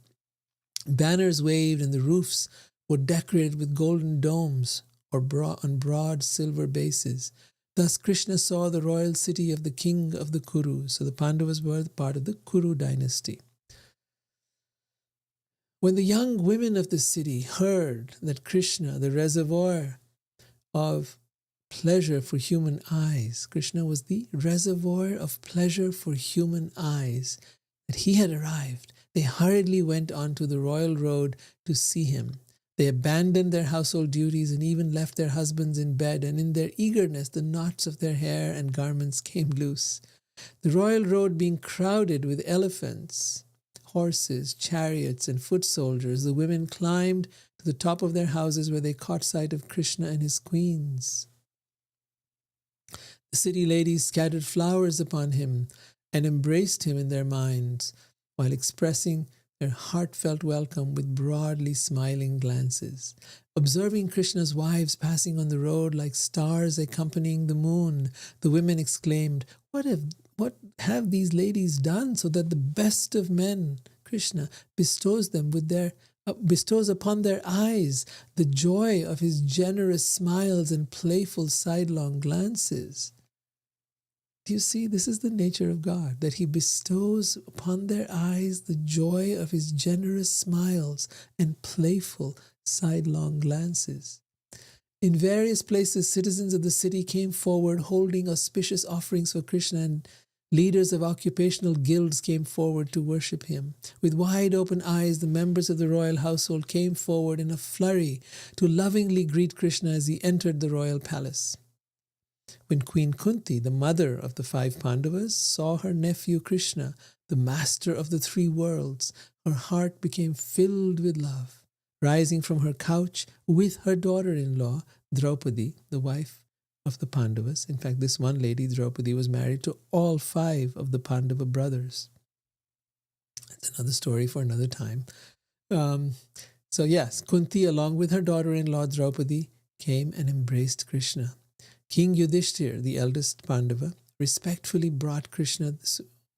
Banners waved, and the roofs were decorated with golden domes or on broad silver bases. Thus Krishna saw the royal city of the king of the Kurus. So the Pandavas were part of the Kuru dynasty. When the young women of the city heard that Krishna, the reservoir of pleasure for human eyes, Krishna was the reservoir of pleasure for human eyes, that he had arrived, they hurriedly went on to the royal road to see him. They abandoned their household duties and even left their husbands in bed, and in their eagerness the knots of their hair and garments came loose. The royal road being crowded with elephants, horses, chariots, and foot soldiers, the women climbed to the top of their houses where they caught sight of Krishna and his queens. The city ladies scattered flowers upon him and embraced him in their minds, while expressing their heartfelt welcome with broadly smiling glances. Observing Krishna's wives passing on the road like stars accompanying the moon, the women exclaimed, What have these ladies done so that the best of men, Krishna, bestows upon their eyes the joy of his generous smiles and playful sidelong glances? Do you see? This is the nature of God, that he bestows upon their eyes the joy of his generous smiles and playful sidelong glances. In various places, citizens of the city came forward holding auspicious offerings for Krishna, and leaders of occupational guilds came forward to worship him. With wide open eyes, the members of the royal household came forward in a flurry to lovingly greet Krishna as he entered the royal palace. When Queen Kunti, the mother of the 5 Pandavas, saw her nephew Krishna, the master of the 3 worlds, her heart became filled with love. Rising from her couch with her daughter-in-law, Draupadi, the wife of the Pandavas. In fact, this one lady, Draupadi, was married to all 5 of the Pandava brothers. That's another story for another time. So yes, Kunti, along with her daughter-in-law Draupadi, came and embraced Krishna. King Yudhishthir, the eldest Pandava, respectfully brought Krishna,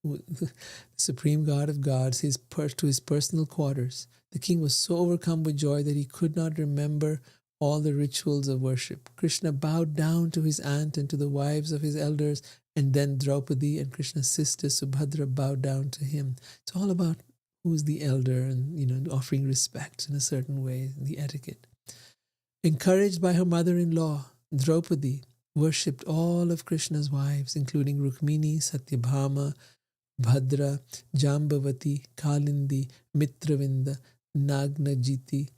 the supreme god of gods, to his personal quarters. The king was so overcome with joy that he could not remember all the rituals of worship. Krishna bowed down to his aunt and to the wives of his elders, and then Draupadi and Krishna's sister Subhadra bowed down to him. It's all about who's the elder and, offering respect in a certain way, the etiquette. Encouraged by her mother-in-law, Draupadi worshipped all of Krishna's wives, including Rukmini, Satyabhama, Bhadra, Jambavati, Kalindi, Mitravinda, Nagnajiti,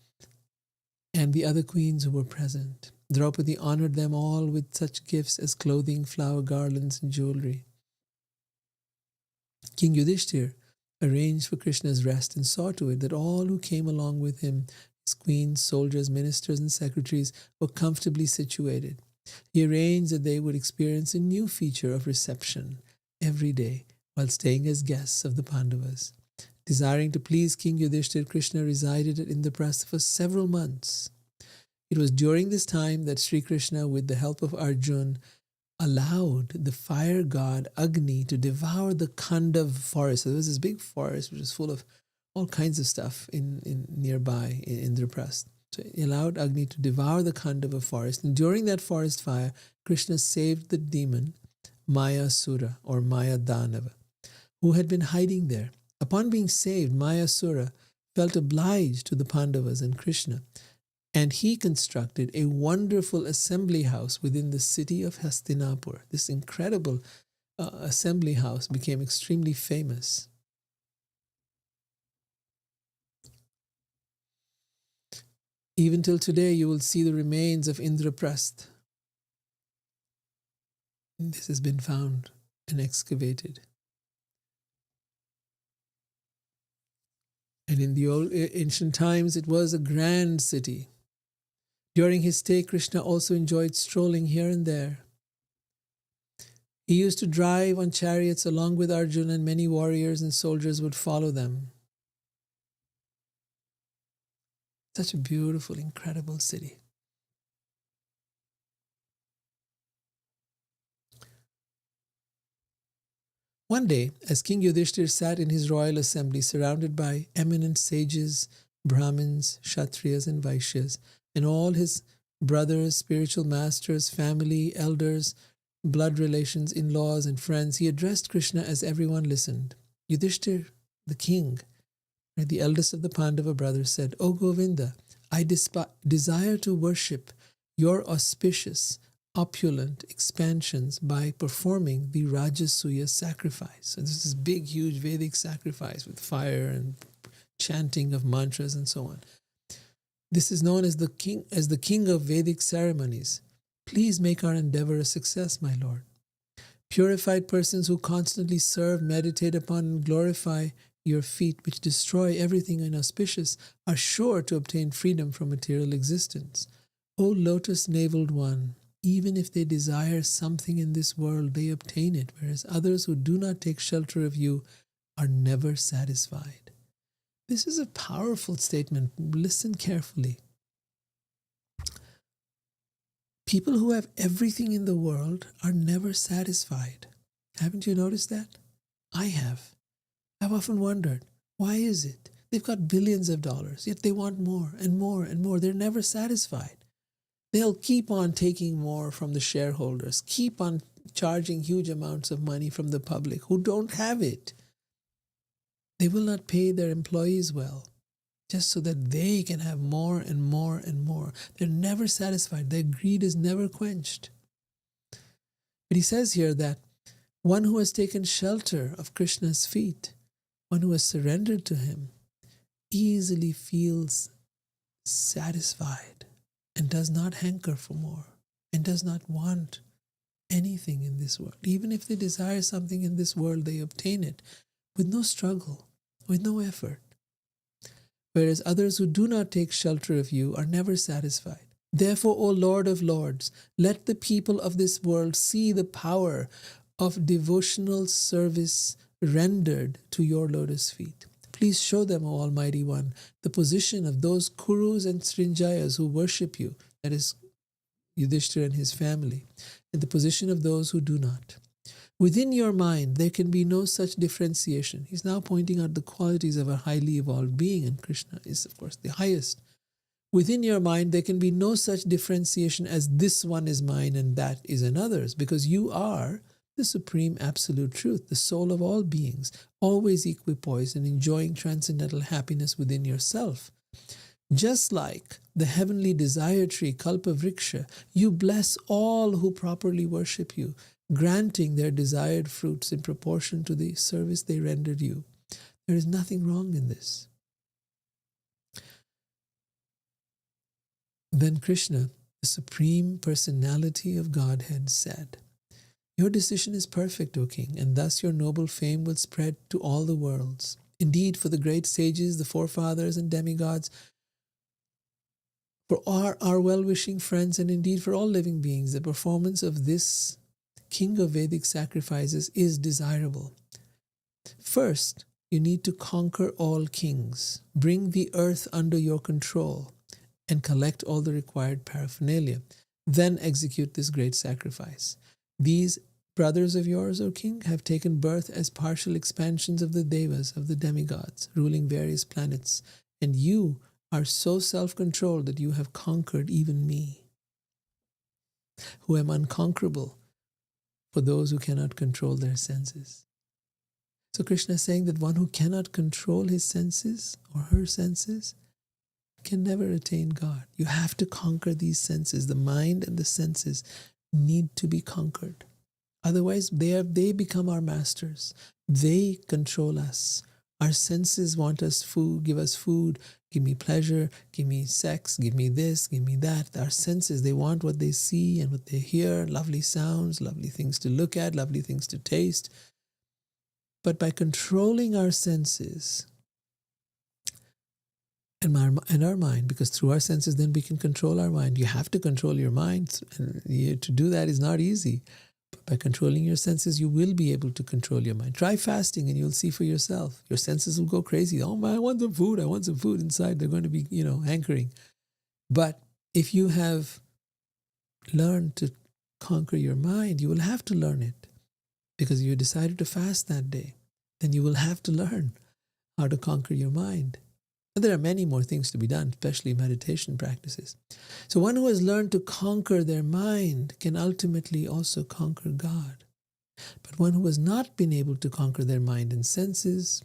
and the other queens who were present. Draupadi honored them all with such gifts as clothing, flower garlands, and jewelry. King Yudhishthir arranged for Krishna's rest and saw to it that all who came along with him, his queens, soldiers, ministers, and secretaries, were comfortably situated. He arranged that they would experience a new feature of reception every day while staying as guests of the Pandavas. Desiring to please King Yudhishthir, Krishna resided at Indraprastha for several months. It was during this time that Sri Krishna, with the help of Arjun, allowed the fire god Agni to devour the Kandav forest. So there was this big forest which was full of all kinds of stuff in nearby in Indraprastha. So he allowed Agni to devour the Kandava forest. And during that forest fire, Krishna saved the demon Maya Sura or Maya Danava, who had been hiding there. Upon being saved, Maya Sura felt obliged to the Pandavas and Krishna, and he constructed a wonderful assembly house within the city of Hastinapur. This incredible assembly house became extremely famous. Even till today, you will see the remains of Indraprastha. This has been found and excavated. And in the old ancient times, it was a grand city. During his stay, Krishna also enjoyed strolling here and there. He used to drive on chariots along with Arjuna, and many warriors and soldiers would follow them. Such a beautiful, incredible city. One day, as King Yudhishthir sat in his royal assembly surrounded by eminent sages, Brahmins, Kshatriyas, and Vaishyas, and all his brothers, spiritual masters, family, elders, blood relations, in-laws, and friends, he addressed Krishna as everyone listened. Yudhishthir, the king, the eldest of the Pandava brothers, said, "O Govinda, I desire to worship your auspicious, opulent expansions by performing the Rajasuya sacrifice." So this is big, huge Vedic sacrifice with fire and chanting of mantras and so on. This is known as the king of Vedic ceremonies. Please make our endeavor a success, my Lord. Purified persons who constantly serve, meditate upon, and glorify your feet, which destroy everything inauspicious, are sure to obtain freedom from material existence. O lotus-naveled one, even if they desire something in this world, they obtain it, whereas others who do not take shelter of you are never satisfied. This is a powerful statement. Listen carefully. People who have everything in the world are never satisfied. Haven't you noticed that? I have. I've often wondered, why is it? They've got billions of dollars, yet they want more and more and more. They're never satisfied. They'll keep on taking more from the shareholders, keep on charging huge amounts of money from the public who don't have it. They will not pay their employees well, just so that they can have more and more and more. They're never satisfied. Their greed is never quenched. But he says here that one who has taken shelter of Krishna's feet, one who has surrendered to him, easily feels satisfied and does not hanker for more and does not want anything in this world. Even if they desire something in this world, they obtain it with no struggle, with no effort. Whereas others who do not take shelter of you are never satisfied. Therefore, O Lord of Lords, let the people of this world see the power of devotional service rendered to your lotus feet. Please show them, O Almighty One, the position of those Kurus and Srinjayas who worship you, that is, Yudhishthira and his family, and the position of those who do not. Within your mind, there can be no such differentiation. He's now pointing out the qualities of a highly evolved being, and Krishna is, of course, the highest. Within your mind, there can be no such differentiation as this one is mine and that is another's, because you are the supreme absolute truth, the soul of all beings, always equipoised and enjoying transcendental happiness within yourself. Just like the heavenly desire tree, Kalpavriksha, you bless all who properly worship you, granting their desired fruits in proportion to the service they rendered you. There is nothing wrong in this. Then Krishna, the Supreme Personality of Godhead, said, "Your decision is perfect, O king, and thus your noble fame will spread to all the worlds. Indeed, for the great sages, the forefathers and demigods, for our well-wishing friends, and indeed for all living beings, the performance of this king of Vedic sacrifices is desirable. First, you need to conquer all kings, bring the earth under your control, and collect all the required paraphernalia. Then execute this great sacrifice. These brothers of yours, O king, have taken birth as partial expansions of the devas, of the demigods, ruling various planets, and you are so self-controlled that you have conquered even me, who am unconquerable for those who cannot control their senses." So Krishna is saying that one who cannot control his senses or her senses can never attain God. You have to conquer these senses. The mind and the senses need to be conquered. Otherwise, they become our masters. They control us. Our senses want us food, give me pleasure, give me sex, give me this, give me that. Our senses, they want what they see and what they hear, lovely sounds, lovely things to look at, lovely things to taste. But by controlling our senses and our mind, because through our senses then we can control our mind. You have to control your mind, and to do that is not easy. But by controlling your senses, you will be able to control your mind. Try fasting and you'll see for yourself. Your senses will go crazy. Oh man, I want some food inside. They're going to be, hankering. But if you have learned to conquer your mind, you will have to learn it. Because you decided to fast that day, then you will have to learn how to conquer your mind. And there are many more things to be done, especially meditation practices. So one who has learned to conquer their mind can ultimately also conquer God. But one who has not been able to conquer their mind and senses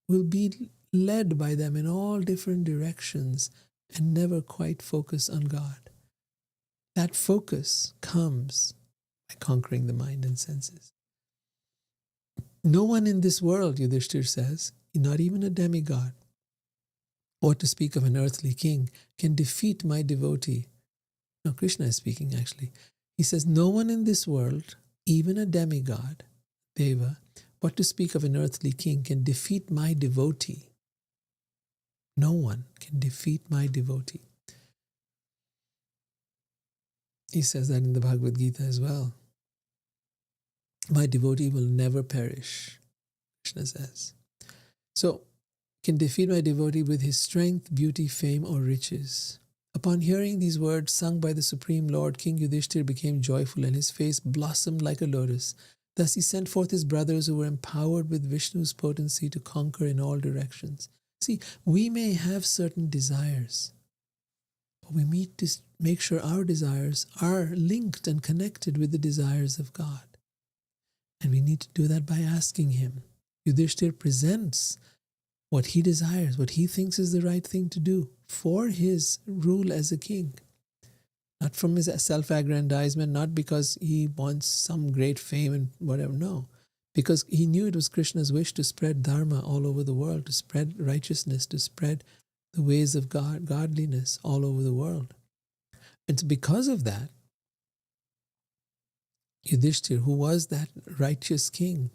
will be led by them in all different directions and never quite focus on God. That focus comes by conquering the mind and senses. No one in this world, Yudhishthir says, not even a demigod, or to speak of an earthly king, can defeat my devotee. Now Krishna is speaking actually. He says, no one in this world, even a demigod, Deva, what to speak of an earthly king, can defeat my devotee. No one can defeat my devotee. He says that in the Bhagavad Gita as well. My devotee will never perish, Krishna says. So, can defeat my devotee with his strength, beauty, fame, or riches. Upon hearing these words sung by the Supreme Lord, King Yudhishthir became joyful and his face blossomed like a lotus. Thus he sent forth his brothers who were empowered with Vishnu's potency to conquer in all directions. See, we may have certain desires, but we need to make sure our desires are linked and connected with the desires of God. And we need to do that by asking him. Yudhishthir presents what he desires, what he thinks is the right thing to do for his rule as a king. Not from his self-aggrandizement, not because he wants some great fame and whatever, no. Because he knew it was Krishna's wish to spread dharma all over the world, to spread righteousness, to spread the ways of God, godliness all over the world. And so because of that, Yudhishthir, who was that righteous king,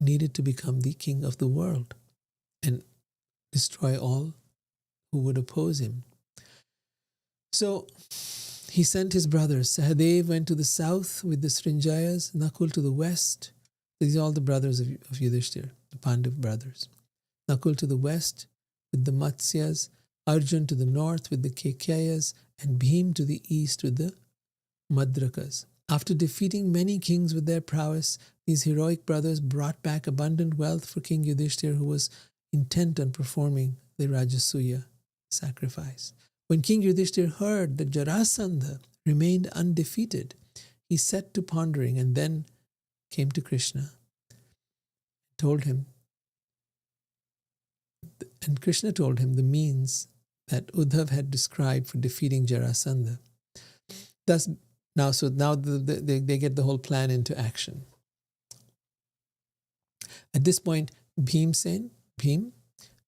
needed to become the king of the world and destroy all who would oppose him. So he sent his brothers. Sahadev went to the south with the Srinjayas, Nakul to the west. These are all the brothers of Yudhishthir, the Pandav brothers. Nakul to the west with the Matsyas, Arjun to the north with the Kekayas, and Bhim to the east with the Madrakas. After defeating many kings with their prowess, these heroic brothers brought back abundant wealth for King Yudhishthir, who was intent on performing the Rajasuya sacrifice. When King Yudhishthir heard that Jarasandha remained undefeated, he set to pondering and then came to Krishna, told him, and Krishna told him the means that Uddhav had described for defeating Jarasandha. Thus, now they get the whole plan into action. At this point, Bhim,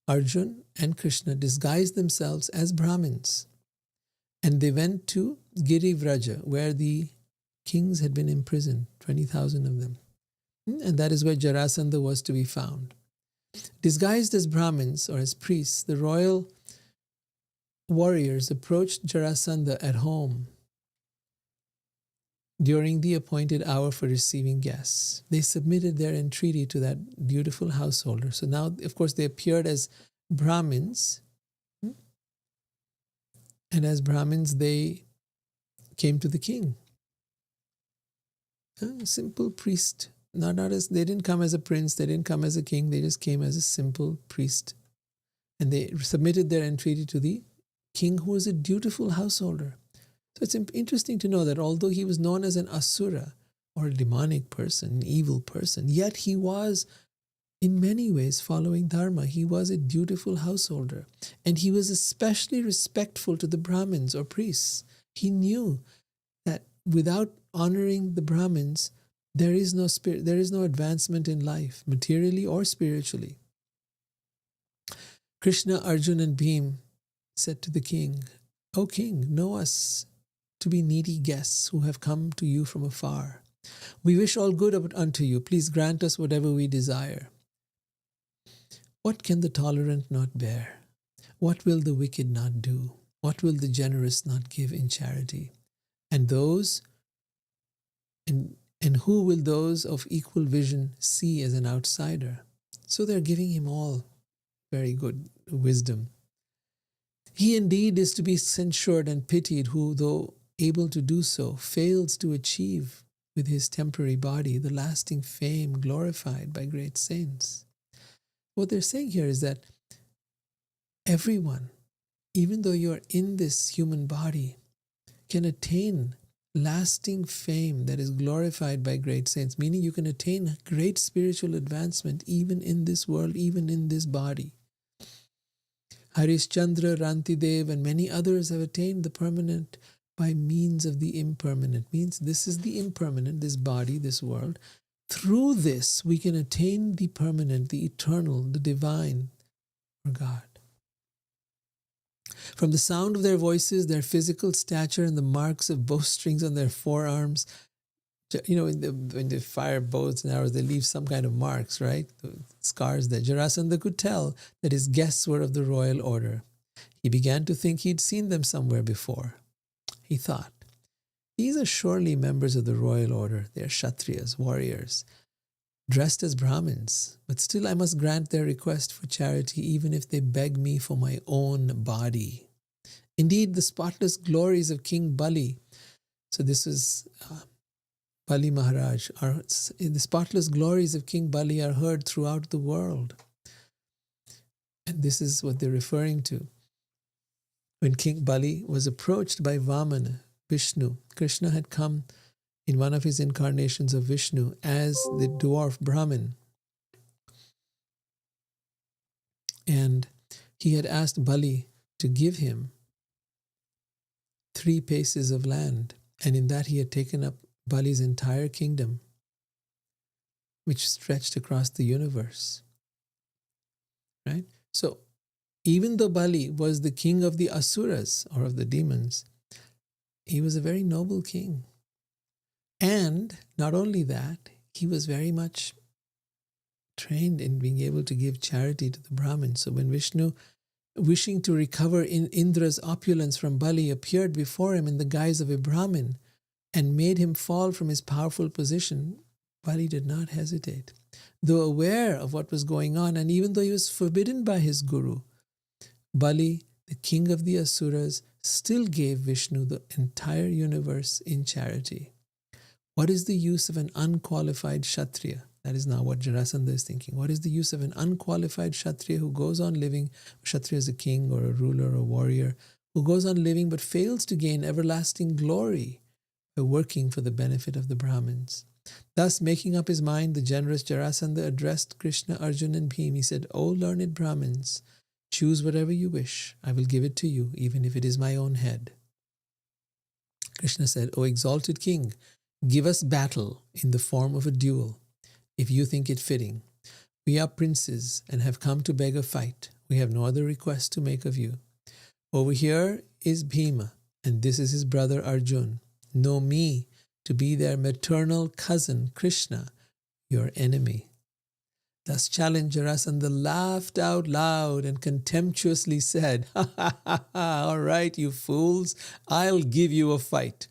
Arjun, and Krishna disguised themselves as Brahmins And they went to Girivraja, where the kings had been imprisoned, 20,000 of them. And that is where Jarasandha was to be found. Disguised as Brahmins or as priests, the royal warriors approached Jarasandha at home during the appointed hour for receiving guests. They submitted their entreaty to that dutiful householder. So now, of course, they appeared as Brahmins. And as Brahmins, they came to the king. A simple priest. Not as they didn't come as a prince, they didn't come as a king, they just came as a simple priest. And they submitted their entreaty to the king, who was a dutiful householder. So it's interesting to know that although he was known as an asura, or a demonic person, an evil person, yet he was in many ways following dharma. He was a dutiful householder. And he was especially respectful to the Brahmins or priests. He knew that without honoring the Brahmins, there is no spirit, there is no advancement in life, materially or spiritually. Krishna, Arjuna, and Bhim said to the king, "O king, know us to be needy guests who have come to you from afar. We wish all good unto you. Please grant us whatever we desire. What can the tolerant not bear? What will the wicked not do? What will the generous not give in charity? And who will those of equal vision see as an outsider?" So they're giving him all very good wisdom. He indeed is to be censured and pitied who, though able to do so, fails to achieve with his temporary body the lasting fame glorified by great saints. What they're saying here is that everyone, even though you're in this human body, can attain lasting fame that is glorified by great saints, meaning you can attain great spiritual advancement even in this world, even in this body. Harishchandra, Rantidev, and many others have attained the permanent by means of the impermanent. Means this is the impermanent, this body, this world. Through this, we can attain the permanent, the eternal, the divine, or God. From the sound of their voices, their physical stature, and the marks of bowstrings on their forearms, you know, when they fire bows and arrows, they leave some kind of marks, right? The scars there. Jarasandha could tell that his guests were of the royal order. He began to think he'd seen them somewhere before. He thought, these are surely members of the royal order. They are Kshatriyas, warriors, dressed as Brahmins. But still I must grant their request for charity, even if they beg me for my own body. Indeed, the spotless glories of King Bali, so this is Bali Maharaj, the spotless glories of King Bali are heard throughout the world. And this is what they're referring to. When King Bali was approached by Vamana, Vishnu, Krishna had come in one of his incarnations of Vishnu as the dwarf Brahmin. And he had asked Bali to give him 3 paces of land. And in that he had taken up Bali's entire kingdom, which stretched across the universe. Right? So, even though Bali was the king of the asuras, or of the demons, he was a very noble king. And not only that, he was very much trained in being able to give charity to the Brahmins. So when Vishnu, wishing to recover Indra's opulence from Bali, appeared before him in the guise of a Brahmin and made him fall from his powerful position, Bali did not hesitate. Though aware of what was going on, and even though he was forbidden by his guru, Bali, the king of the Asuras, still gave Vishnu the entire universe in charity. What is the use of an unqualified Kshatriya? That is now what Jarasandha is thinking. What is the use of an unqualified Kshatriya who goes on living, Kshatriya is a king or a ruler or a warrior, who goes on living but fails to gain everlasting glory by working for the benefit of the Brahmins? Thus, making up his mind, the generous Jarasandha addressed Krishna, Arjuna, and Bhim. He said, O learned Brahmins, choose whatever you wish. I will give it to you, even if it is my own head. Krishna said, O exalted king, give us battle in the form of a duel, if you think it fitting. We are princes and have come to beg a fight. We have no other request to make of you. Over here is Bhima, and this is his brother Arjun, know me to be their maternal cousin Krishna, your enemy. Thus challenged, Jarasandha laughed out loud and contemptuously said, "Ha ha ha ha, all right, you fools, I'll give you a fight.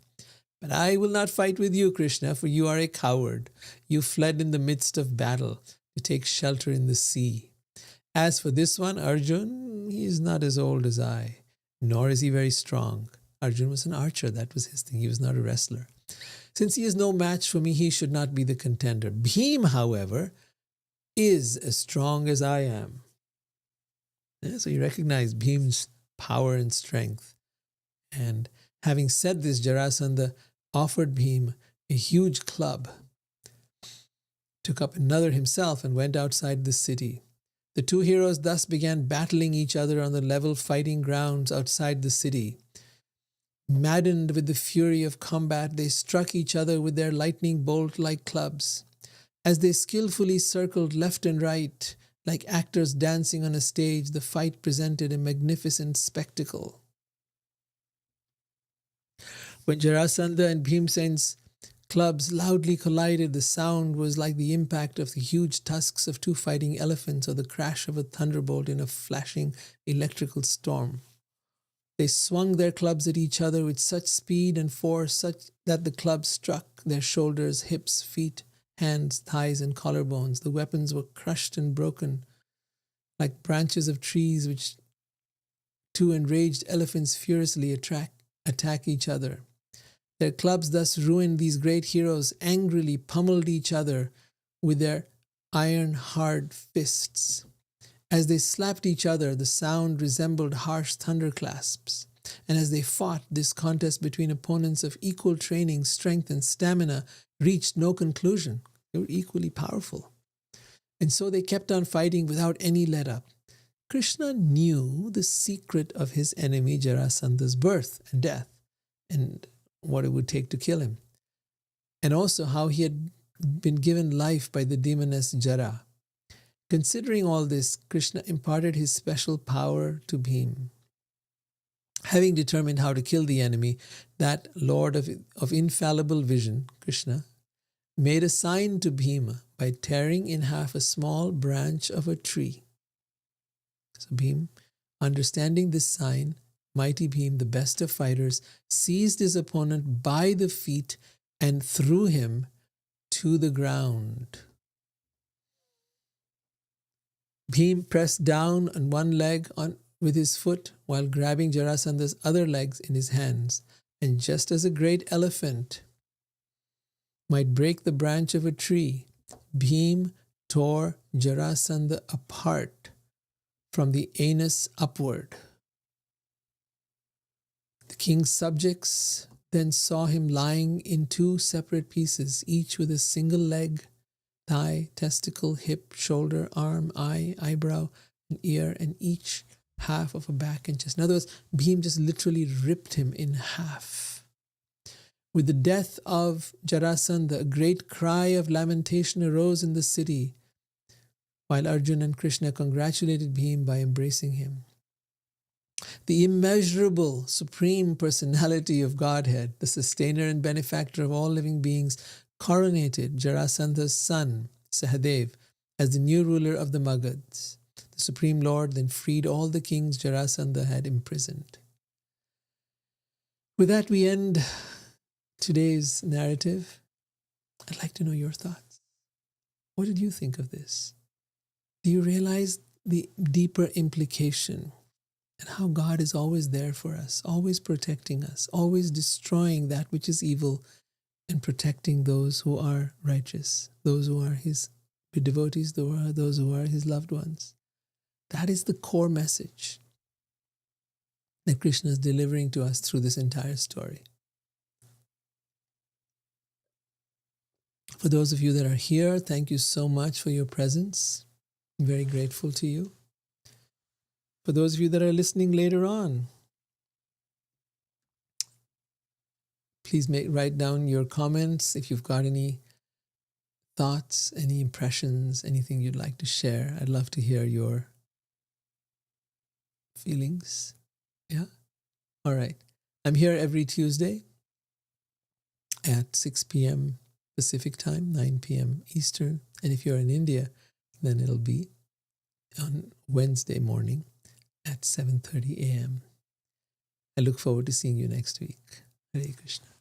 But I will not fight with you, Krishna, for you are a coward. You fled in the midst of battle to take shelter in the sea. As for this one, Arjun, he is not as old as I, nor is he very strong." Arjun was an archer, that was his thing. He was not a wrestler. "Since he is no match for me, he should not be the contender. Bhim, however, is as strong as I am." Yeah, so you recognize Bhim's power and strength. And having said this, Jarasandha offered Bhim a huge club, took up another himself, and went outside the city. The two heroes thus began battling each other on the level fighting grounds outside the city. Maddened with the fury of combat, they struck each other with their lightning bolt-like clubs. As they skillfully circled left and right, like actors dancing on a stage, the fight presented a magnificent spectacle. When Jarasandha and Bhimsen's clubs loudly collided, the sound was like the impact of the huge tusks of two fighting elephants or the crash of a thunderbolt in a flashing electrical storm. They swung their clubs at each other with such speed and force such that the clubs struck their shoulders, hips, feet, hands, thighs, and collarbones. The weapons were crushed and broken like branches of trees which two enraged elephants furiously attack each other. Their clubs thus ruined these great heroes, angrily pummeled each other with their iron-hard fists. As they slapped each other, the sound resembled harsh thunderclaps. And as they fought, this contest between opponents of equal training, strength, and stamina reached no conclusion. They were equally powerful. And so they kept on fighting without any let-up. Krishna knew the secret of his enemy Jarasandha's birth and death, and what it would take to kill him. And also how he had been given life by the demoness Jara. Considering all this, Krishna imparted his special power to Bhim. Having determined how to kill the enemy, that Lord of infallible vision, Krishna, made a sign to Bhima by tearing in half a small branch of a tree. So Bhim, understanding this sign, mighty Bhim, the best of fighters, seized his opponent by the feet and threw him to the ground. Bhim pressed down on one leg with his foot while grabbing Jarasandha's other legs in his hands. And just as a great elephant might break the branch of a tree, Bhim tore Jarasandha apart from the anus upward. The king's subjects then saw him lying in two separate pieces, each with a single leg, thigh, testicle, hip, shoulder, arm, eye, eyebrow, and ear, and each half of a back and chest. In other words, Bhim just literally ripped him in half. With the death of Jarasandha, a great cry of lamentation arose in the city, while Arjuna and Krishna congratulated Bhim by embracing him. The immeasurable supreme personality of Godhead, the sustainer and benefactor of all living beings, coronated Jarasandha's son, Sahadev, as the new ruler of the Magadhs. The Supreme Lord then freed all the kings Jarasandha had imprisoned. With that, we end today's narrative. I'd like to know your thoughts. What did you think of this? Do you realize the deeper implication and how God is always there for us, always protecting us, always destroying that which is evil and protecting those who are righteous, those who are his devotees, those who are his loved ones? That is the core message that Krishna is delivering to us through this entire story. For those of you that are here, thank you so much for your presence. I'm very grateful to you. For those of you that are listening later on, please write down your comments if you've got any thoughts, any impressions, anything you'd like to share. I'd love to hear your feelings. Yeah? All right. I'm here every Tuesday at 6 p.m. Pacific time, 9 p.m. Eastern. And if you're in India, then it'll be on Wednesday morning at 7:30 a.m. I look forward to seeing you next week. Hare Krishna.